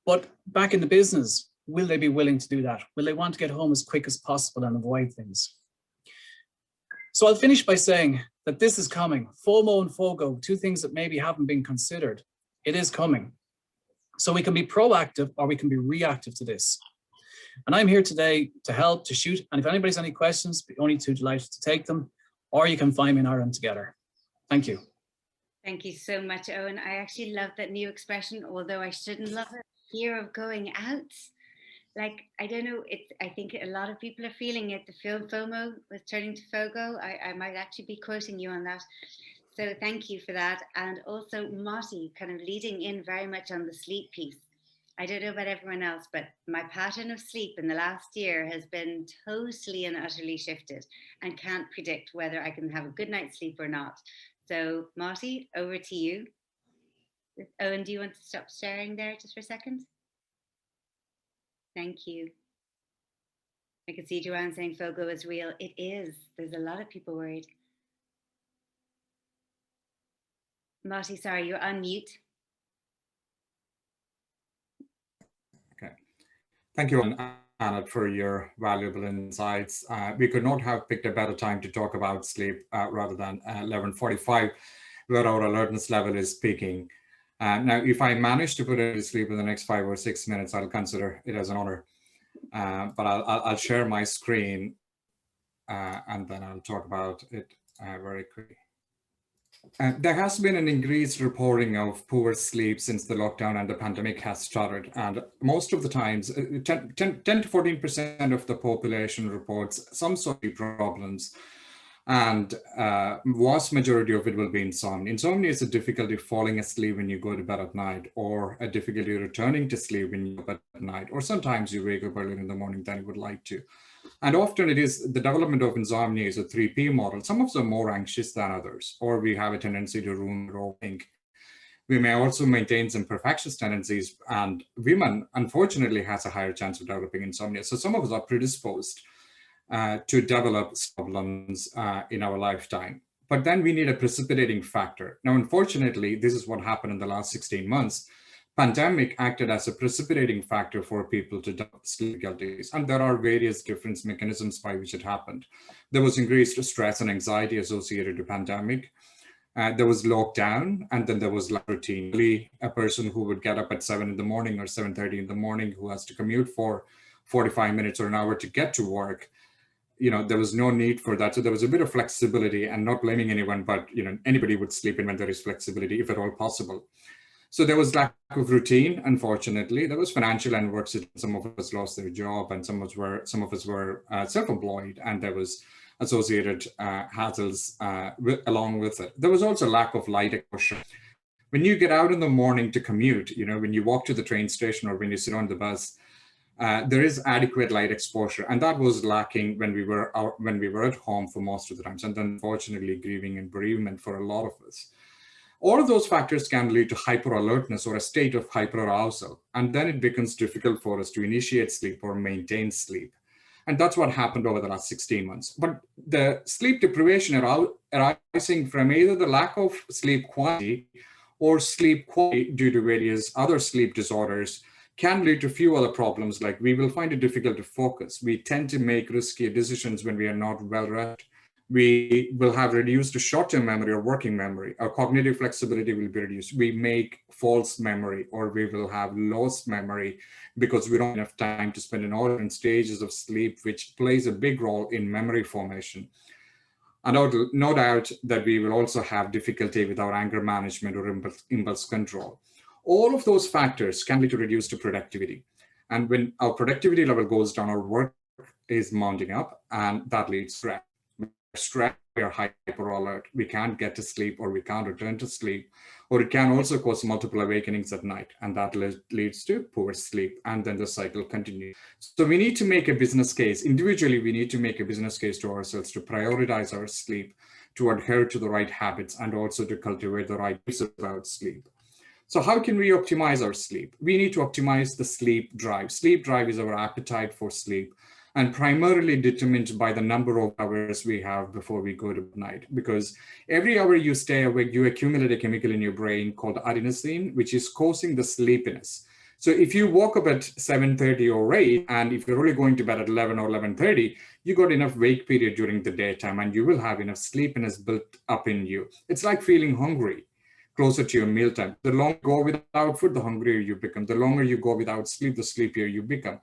But back in the business, will they be willing to do that? Will they want to get home as quick as possible and avoid things? So I'll finish by saying that this is coming. FOMO and FOGO, 2 things that maybe haven't been considered. It is coming. So we can be proactive or we can be reactive to this. And I'm here today to help, to shoot. And if anybody's any questions, be only too delighted to take them, or you can find me in Ireland Together. Thank you. Thank you so much, Eoin. I actually love that new expression, although I shouldn't love it. Fear of going out. Like, I don't know, I think a lot of people are feeling it. The FOMO was turning to FOGO. I might actually be quoting you on that. So thank you for that. And also Motty kind of leading in very much on the sleep piece. I don't know about everyone else, but my pattern of sleep in the last year has been totally and utterly shifted and can't predict whether I can have a good night's sleep or not. So Motty, over to you. Eoin, do you want to stop sharing there just for a second? Thank you. I can see Joanne saying FOGO is real. It is. There's a lot of people worried. Motty, sorry, you're on mute. Okay. Thank you, Annette, for your valuable insights. We could not have picked a better time to talk about sleep rather than 11:45, where our alertness level is peaking. Now, if I manage to put it to sleep in the next 5 or 6 minutes, I'll consider it as an honor. But I'll share my screen and then I'll talk about it very quickly. There has been an increased reporting of poor sleep since the lockdown and the pandemic has started. And most of the times, 10 to 14% of the population reports some sort of problems. And vast majority of it will be insomnia. Insomnia is a difficulty falling asleep when you go to bed at night, or a difficulty returning to sleep when you go to bed at night, or sometimes you wake up earlier in the morning than you would like to. And often it is the development of insomnia is a 3P model. Some of us are more anxious than others, or we have a tendency to ruminate or think. We may also maintain some perfectionist tendencies, and women, unfortunately, has a higher chance of developing insomnia. So some of us are predisposed to develop problems in our lifetime. But then we need a precipitating factor. Now, unfortunately, this is what happened in the last 16 months. Pandemic acted as a precipitating factor for people to develop sleep difficulties. And there are various different mechanisms by which it happened. There was increased stress and anxiety associated with pandemic. There was lockdown, and then there was routine. A person who would get up at 7 in the morning or 7:30 in the morning, who has to commute for 45 minutes or an hour to get to work, there was no need for that. So there was a bit of flexibility, and not blaming anyone, but anybody would sleep in when there is flexibility, if at all possible. So there was lack of routine, unfortunately. There was financial and work situation. Some of us lost their job, and some of us were self-employed, and there was associated hassles along with it. There was also lack of light exposure. When you get out in the morning to commute, when you walk to the train station or when you sit on the bus, there is adequate light exposure, and that was lacking when we were at home for most of the times, and unfortunately grieving and bereavement for a lot of us. All of those factors can lead to hyper-alertness or a state of hyperarousal, and then it becomes difficult for us to initiate sleep or maintain sleep. And that's what happened over the last 16 months. But the sleep deprivation arising from either the lack of sleep quantity or sleep quality due to various other sleep disorders can lead to few other problems, like we will find it difficult to focus. We tend to make risky decisions when we are not well rested. We will have reduced short-term memory or working memory. Our cognitive flexibility will be reduced. We make false memory, or we will have lost memory because we don't have enough time to spend in all different stages of sleep, which plays a big role in memory formation. And no doubt that we will also have difficulty with our anger management or impulse control. All of those factors can lead to reduced productivity. And when our productivity level goes down, our work is mounting up, and that leads to stress. Stress, we are hyper alert. We can't get to sleep, or we can't return to sleep, or it can also cause multiple awakenings at night, and that leads to poor sleep, and then the cycle continues. So we need to make a business case. Individually, we need to make a business case to ourselves to prioritize our sleep, to adhere to the right habits, and also to cultivate the right beliefs about sleep. So how can we optimize our sleep? We need to optimize the sleep drive. Sleep drive is our appetite for sleep, and primarily determined by the number of hours we have before we go to bed, because every hour you stay awake, you accumulate a chemical in your brain called adenosine, which is causing the sleepiness. So if you woke up at 7:30 or 8, and if you're only going to bed at 11 or 11:30, you got enough wake period during the daytime, and you will have enough sleepiness built up in you. It's like feeling hungry closer to your mealtime. The longer you go without food, the hungrier you become. The longer you go without sleep, the sleepier you become.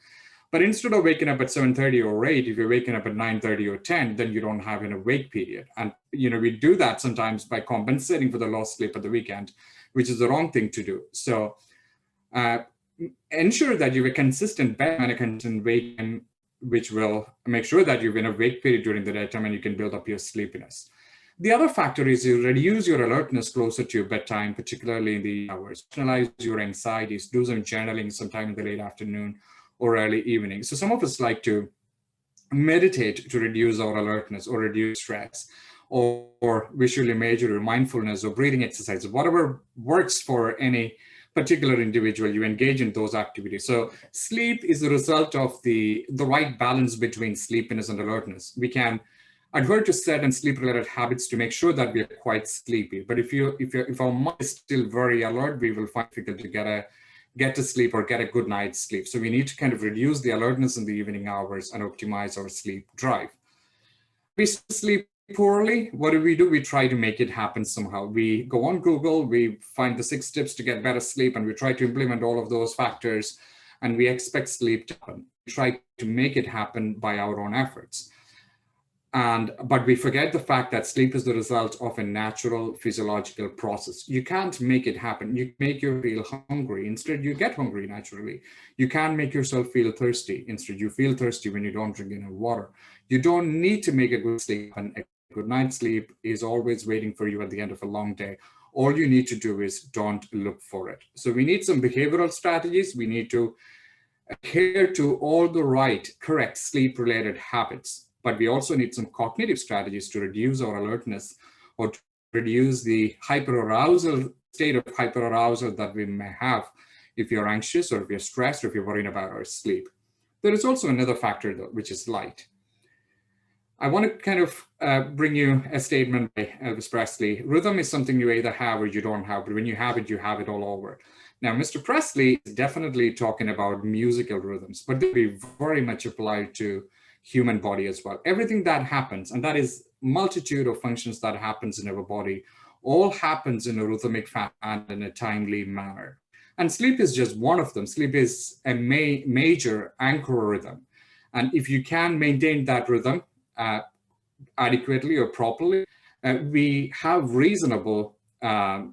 But instead of waking up at 7:30 or 8, if you're waking up at 9:30 or 10, then you don't have an awake period. And we do that sometimes by compensating for the lost sleep at the weekend, which is the wrong thing to do. So ensure that you have a consistent bed and a consistent wake time, which will make sure that you've an awake period during the daytime and you can build up your sleepiness. The other factor is you reduce your alertness closer to your bedtime, particularly in the hours. Analyze your anxieties, do some journaling sometime in the late afternoon or early evening. So some of us like to meditate to reduce our alertness or reduce stress, or visual imagery or mindfulness or breathing exercises, whatever works for any particular individual, you engage in those activities. So sleep is the result of the right balance between sleepiness and alertness. We can adhere to certain sleep-related habits to make sure that we are quite sleepy. But if our mind is still very alert, we will find it difficult to get to sleep or get a good night's sleep. So we need to kind of reduce the alertness in the evening hours and optimize our sleep drive. We sleep poorly. What do? We try to make it happen somehow. We go on Google, we find the 6 tips to get better sleep, and we try to implement all of those factors, and we expect sleep to happen. We try to make it happen by our own efforts. But we forget the fact that sleep is the result of a natural physiological process. You can't make it happen. You make you feel hungry. Instead, you get hungry naturally. You can't make yourself feel thirsty. Instead, you feel thirsty when you don't drink enough water. You don't need to make a good sleep, and a good night's sleep is always waiting for you at the end of a long day. All you need to do is don't look for it. So we need some behavioral strategies. We need to adhere to all the right, correct sleep-related habits. But we also need some cognitive strategies to reduce our alertness or to reduce the hyperarousal state of hyperarousal that we may have if you're anxious or if you're stressed or if you're worrying about our sleep. There is also another factor though, which is light. I want to kind of bring you a statement by Elvis Presley. Rhythm is something you either have or you don't have, but when you have it all over. Now, Mr. Presley is definitely talking about musical rhythms, but they be very much applied to human body as well. Everything that happens, and that is multitude of functions that happens in our body, all happens in a rhythmic fashion and in a timely manner. And sleep is just one of them. Sleep is a major anchor rhythm. And if you can maintain that rhythm adequately or properly, we have reasonable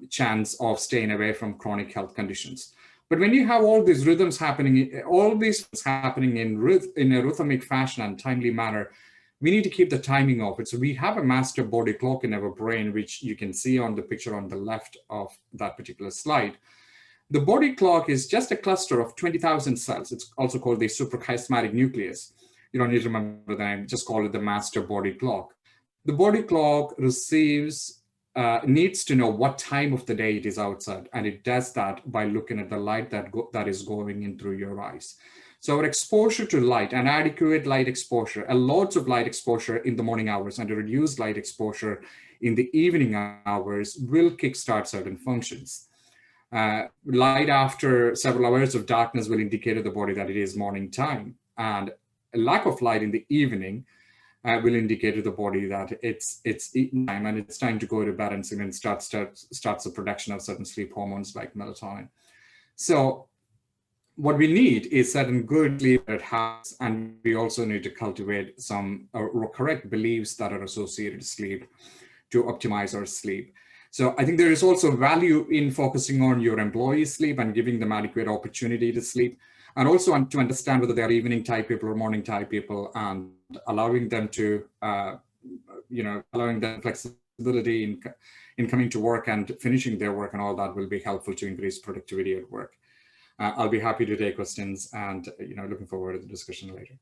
chance of staying away from chronic health conditions. But when you have all these rhythms happening, in a rhythmic fashion and timely manner, we need to keep the timing of it. So we have a master body clock in our brain, which you can see on the picture on the left of that particular slide. The body clock is just a cluster of 20,000 cells. It's also called the suprachiasmatic nucleus. You don't need to remember the name, just call it the master body clock. The body clock needs to know what time of the day it is outside, and it does that by looking at the light that is going in through your eyes. So our exposure to light, an adequate light exposure, lots of light exposure in the morning hours and a reduced light exposure in the evening hours will kickstart certain functions. Light after several hours of darkness will indicate to the body that it is morning time, and a lack of light in the evening will indicate to the body that it's time and it's time to go to bed, and so then starts the production of certain sleep hormones like melatonin. So what we need is certain good sleep habits, and we also need to cultivate some correct beliefs that are associated with sleep to optimize our sleep. So I think there is also value in focusing on your employees' sleep and giving them adequate opportunity to sleep, and also to understand whether they are evening type people or morning type people, and allowing them to, allowing them flexibility in coming to work and finishing their work, and all that will be helpful to increase productivity at work. I'll be happy to take questions, and looking forward to the discussion later.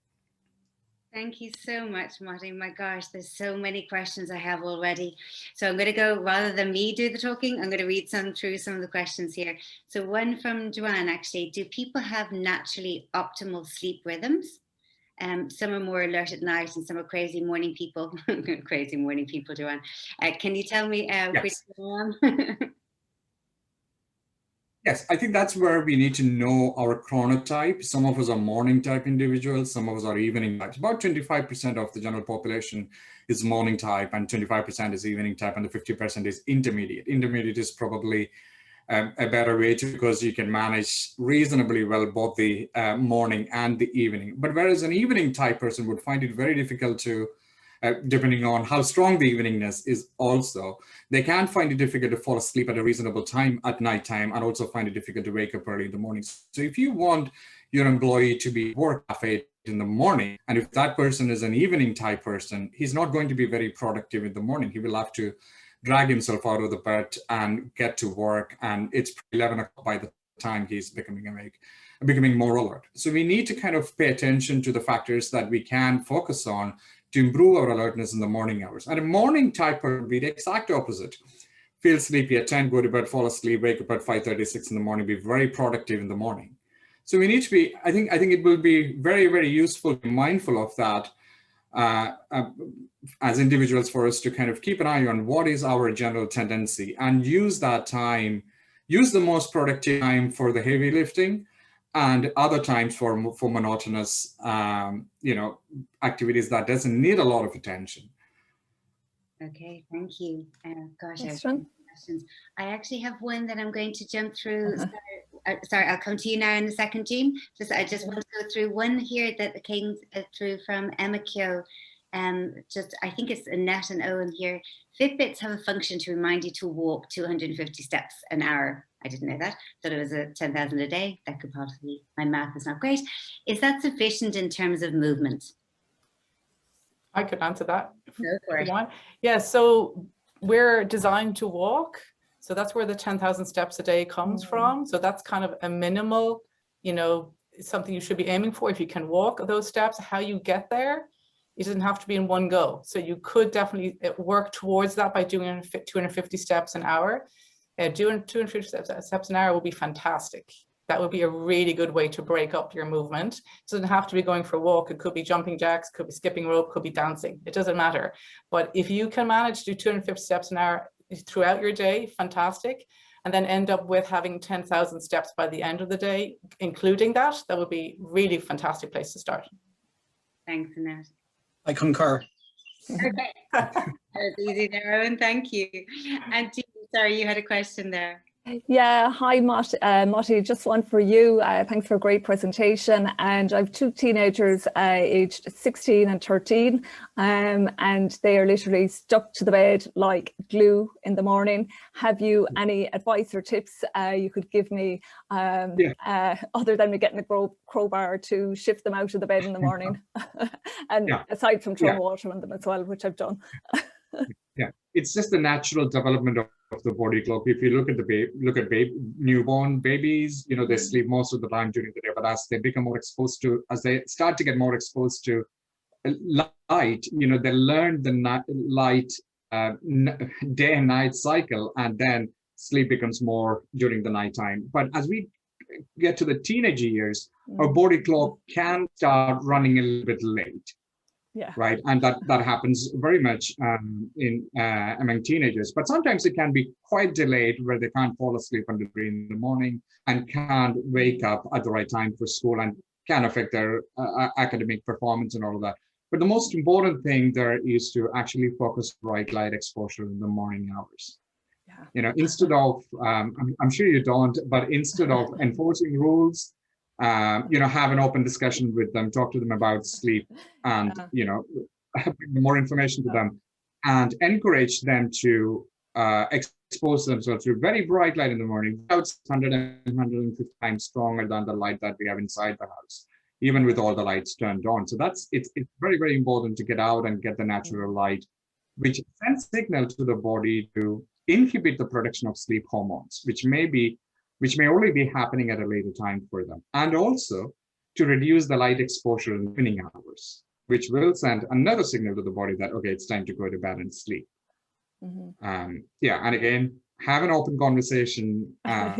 Thank you so much, Motty. My gosh, there's so many questions I have already. So I'm going to go, rather than me do the talking, I'm going to read through some of the questions here. So one from Joanne, actually: do people have naturally optimal sleep rhythms? Some are more alert at night and some are crazy morning people. Crazy morning people, Joanne. Can you tell me which one? Yes, I think that's where we need to know our chronotype. Some of us are morning type individuals, some of us are evening types. About 25% of the general population is morning type, and 25% is evening type, and the 50% is intermediate. Intermediate is probably a better way to, because you can manage reasonably well both the morning and the evening. But whereas an evening type person would find it very difficult to, depending on how strong the eveningness is also, they can find it difficult to fall asleep at a reasonable time at nighttime, and also find it difficult to wake up early in the morning. So if you want your employee to be work at 8 in the morning, and if that person is an evening type person, he's not going to be very productive in the morning. He will have to drag himself out of the bed and get to work, and it's 11 o'clock by the time he's becoming awake, becoming more alert. So we need to kind of pay attention to the factors that we can focus on to improve our alertness in the morning hours. And a morning type would be the exact opposite. feel sleepy at 10, go to bed, fall asleep, wake up at 5:36 in the morning, be very productive in the morning. So we need to be, I think it will be very, very useful to be mindful of that as individuals, for us to kind of keep an eye on what is our general tendency and use that time, use the most productive time for the heavy lifting and other times for monotonous, activities that doesn't need a lot of attention. Okay, thank you. Gosh, I have Question? questions. I actually have one that I'm going to jump through. Sorry, I'll come to you now in a second, Jean. I just want to go through one here that came through from Emma Kyo. I think it's Annette and Eoin here. Fitbits have a function to remind you to walk 250 steps an hour. I didn't know that. Thought it was 10,000 a day. That could possibly, my math is not great. Is that sufficient in terms of movement? I could answer that. Go for it. Yeah, so we're designed to walk. So that's where the 10,000 steps a day comes from. So that's kind of a minimal, something you should be aiming for. If you can walk those steps, how you get there, it doesn't have to be in one go. So you could definitely work towards that by doing 250 steps an hour. Doing 250 steps an hour will be fantastic. That would be a really good way to break up your movement. It doesn't have to be going for a walk. It could be jumping jacks, could be skipping rope, could be dancing. It doesn't matter. But if you can manage to do 250 steps an hour throughout your day, fantastic. And then end up with having 10,000 steps by the end of the day, including that would be really fantastic place to start. Thanks, Annette. I concur. Okay, that was easy there, Eoin. Thank you. And Jean, sorry, you had a question there. Yeah, hi Motty, just one for you. Thanks for a great presentation. And I have two teenagers aged 16 and 13, and they are literally stuck to the bed like glue in the morning. Have you any advice or tips you could give me other than me getting a crowbar to shift them out of the bed in the morning? And aside from throwing water on them as well, which I've done. Yeah, it's just the natural development of the body clock. If you look at newborn babies, they sleep most of the time during the day, but as they become more exposed to, as they start to get more exposed to light, they learn the light day and night cycle, and then sleep becomes more during the nighttime. But as we get to the teenage years, our body clock can start running a little bit late. Yeah. Right, and that happens very much among teenagers. But sometimes it can be quite delayed, where they can't fall asleep in the morning and can't wake up at the right time for school, and can affect their academic performance and all of that. But the most important thing there is to actually focus bright light exposure in the morning hours. Yeah. Instead of I'm sure you don't, but instead of enforcing rules, have an open discussion with them, talk to them about sleep, and bring more information to them, and encourage them to expose themselves to very bright light in the morning, about 100 and 150 times stronger than the light that we have inside the house, even with all the lights turned on. So it's very, very important to get out and get the natural light, which sends signal to the body to inhibit the production of sleep hormones, which may only be happening at a later time for them, and also to reduce the light exposure in the evening hours, which will send another signal to the body that, okay, it's time to go to bed and sleep. And again, have an open conversation. Thank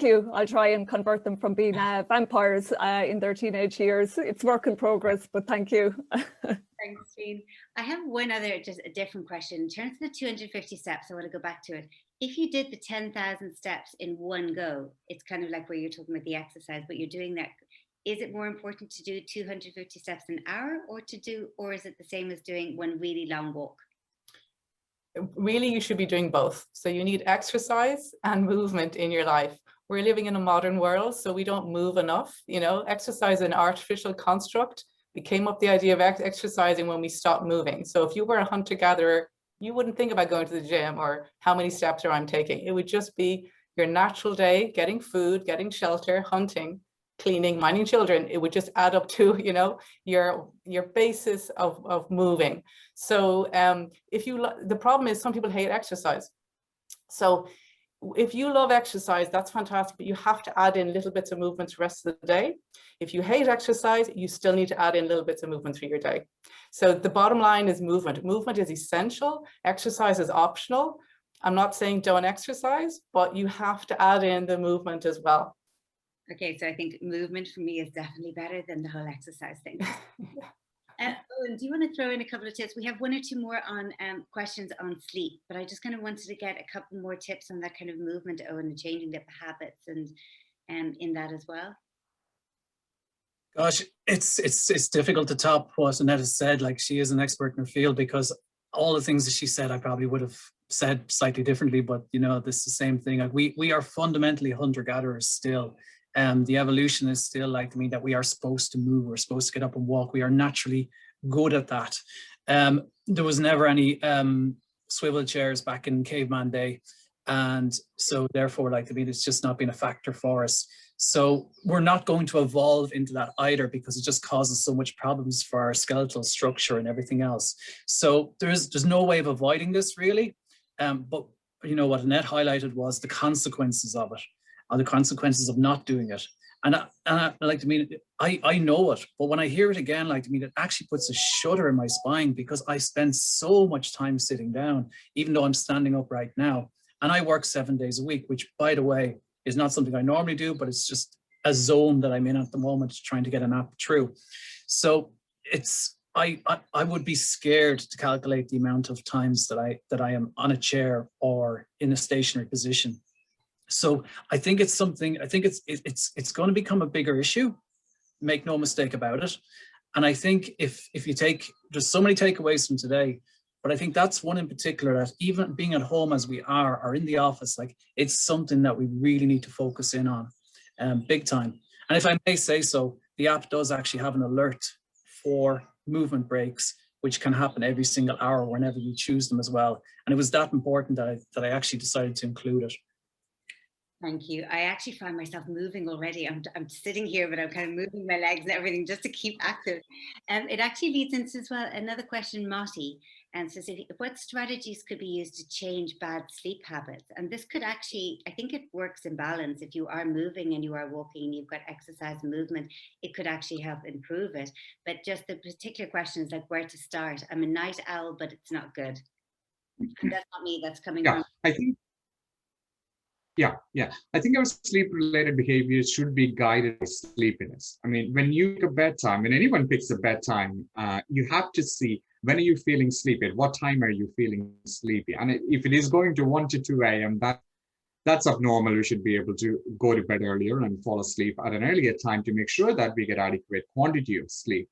you. I'll try and convert them from being vampires in their teenage years. It's work in progress, but thank you. Thanks, Jean. I have one other, just a different question. In terms of the 250 steps, I want to go back to it. If you did the 10,000 steps in one go, it's kind of like where you're talking about the exercise, but you're doing that. Is it more important to do 250 steps an hour, or is it the same as doing one really long walk? Really, you should be doing both. So you need exercise and movement in your life. We're living in a modern world, so we don't move enough. Exercise is an artificial construct. We came up with the idea of exercising when we stopped moving. So if you were a hunter-gatherer, you wouldn't think about going to the gym or how many steps I'm taking. It would just be your natural day, getting food, getting shelter, hunting, cleaning, minding children. It would just add up to, your basis of moving. So the problem is some people hate exercise. So if you love exercise, that's fantastic, but you have to add in little bits of movement the rest of the day. If you hate exercise, you still need to add in little bits of movement through your day. So the bottom line is movement. Movement is essential. Exercise is optional. I'm not saying don't exercise, but you have to add in the movement as well. Okay, so I think movement for me is definitely better than the whole exercise thing. Eoin, do you want to throw in a couple of tips? We have one or two more on questions on sleep, but I just kind of wanted to get a couple more tips on that kind of movement, Eoin, and changing the habits and in that as well. Gosh, it's difficult to top what Annette has said. Like, she is an expert in her field, because all the things that she said, I probably would have said slightly differently, but you know, this is the same thing. Like, we are fundamentally hunter-gatherers still. The evolution is still like me, that we are supposed to move, we're supposed to get up and walk. We are naturally good at that. There was never any swivel chairs back in caveman day. And so therefore, like, I mean, it's just not been a factor for us. So we're not going to evolve into that either, because it just causes so much problems for our skeletal structure and everything else. So there's no way of avoiding this really. But you know, what Annette highlighted was the consequences of it, or the consequences of not doing it. And I like to mean, I know it, but when I hear it again, like, I mean, it actually puts a shudder in my spine, because I spend so much time sitting down, even though I'm standing up right now. And I work 7 days a week, which, by the way, is not something I normally do, but it's just a zone that I'm in at the moment, trying to get a nap through. So it's, I would be scared to calculate the amount of times that I am on a chair or in a stationary position. So I think it's something, I think it's going to become a bigger issue, make no mistake about it. And I think if you take, there's so many takeaways from today, but I think that's one in particular, that even being at home as we are, or in the office, like, it's something that we really need to focus in on big time. And if I may say so, the app does actually have an alert for movement breaks, which can happen every single hour whenever you choose them as well. And it was that important that I actually decided to include it. Thank you. I actually find myself moving already. I'm sitting here, but I'm kind of moving my legs and everything just to keep active. It actually leads into as well another question, Motty, and says, what strategies could be used to change bad sleep habits? And this could actually, I think it works in balance. If you are moving and you are walking, you've got exercise and movement, it could actually help improve it. But just the particular question is like where to start. I'm a night owl, but it's not good. And that's not me, that's coming from. I think. Yeah. I think our sleep-related behaviors should be guided by sleepiness. I mean, when you pick a bedtime, when anyone picks a bedtime, you have to see, when are you feeling sleepy? At what time are you feeling sleepy? And if it is going to 1 to 2 a.m., that's abnormal. We should be able to go to bed earlier and fall asleep at an earlier time to make sure that we get adequate quantity of sleep.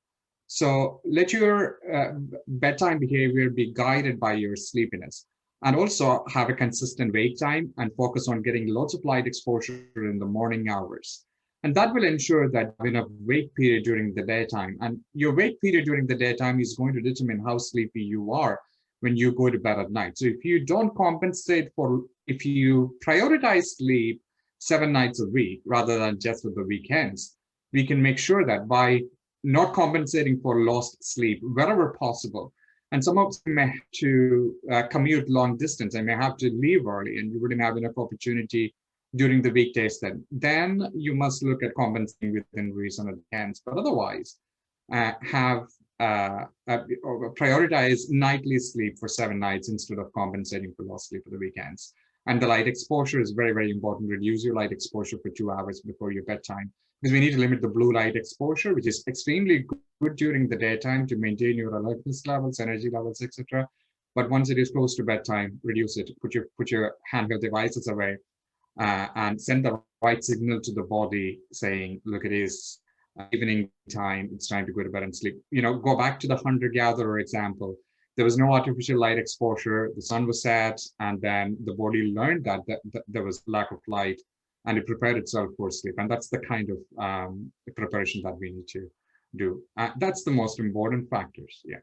So let your bedtime behavior be guided by your sleepiness. And also have a consistent wake time and focus on getting lots of light exposure in the morning hours. And that will ensure that you have enough wake period during the daytime. And your wake period during the daytime is going to determine how sleepy you are when you go to bed at night. So if you don't compensate for, if you prioritize sleep 7 nights a week rather than just for the weekends, we can make sure that by not compensating for lost sleep wherever possible. And some of them may have to commute long distance and may have to leave early, and you wouldn't have enough opportunity during the weekdays. Then you must look at compensating within reason at weekends. But otherwise, prioritize nightly sleep for 7 nights instead of compensating for lost sleep for the weekends. And the light exposure is very, very important. Reduce your light exposure for 2 hours before your bedtime, because we need to limit the blue light exposure, which is extremely good during the daytime to maintain your alertness levels, energy levels, etc. But once it is close to bedtime, reduce it. Put your handheld devices away and send the right signal to the body saying, look, it is evening time. It's time to go to bed and sleep. You know, go back to the hunter-gatherer example. There was no artificial light exposure. The sun was set, and then the body learned that there was lack of light, and it prepared itself for sleep. And that's the kind of preparation that we need to do. That's the most important factors. Yeah.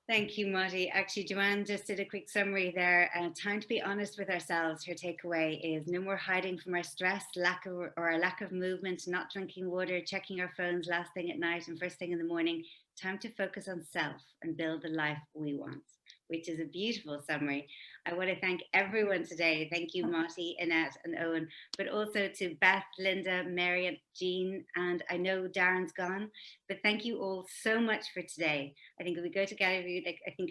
Thank you, Motty. Actually, Joanne just did a quick summary there. Time to be honest with ourselves. Her takeaway is no more hiding from our stress, lack of movement, not drinking water, checking our phones last thing at night and first thing in the morning. Time to focus on self and build the life we want. which is a beautiful summary. I want to thank everyone today. Thank you, Motty, Annette, and Eoin, but also to Beth, Linda, Mary, Jean, and I know Darren's gone, but thank you all so much for today. I think if we go to gallery, like, I think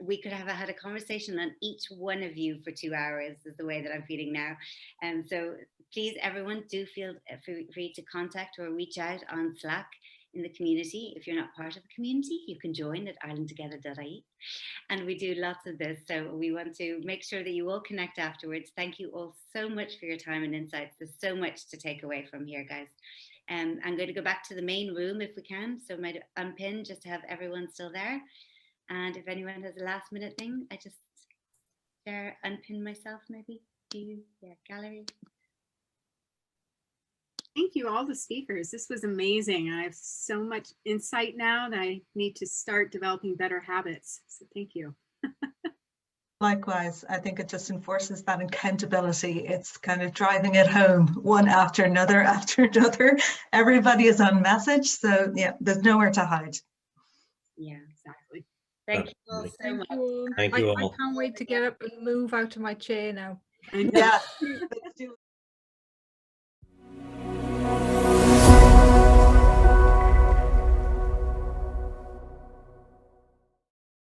we could have had a conversation on each one of you for 2 hours, is the way that I'm feeling now. And so please, everyone, do feel free to contact or reach out on Slack in the community. If you're not part of the community, you can join at irelandtogether.ie. And we do lots of this, so we want to make sure that you all connect afterwards. Thank you all so much for your time and insights. There's so much to take away from here, guys. I'm going to go back to the main room if we can, so I might unpin just to have everyone still there. And if anyone has a last minute thing, I just unpin myself maybe. Gallery. Thank you, all the speakers. This was amazing. I have so much insight now that I need to start developing better habits. So thank you. Likewise, I think it just enforces that accountability. It's kind of driving it home one after another after another. Everybody is on message. So yeah, there's nowhere to hide. Yeah, exactly. Thank you all so much. Thank you all. I can't wait to get up and move out of my chair now. Yeah.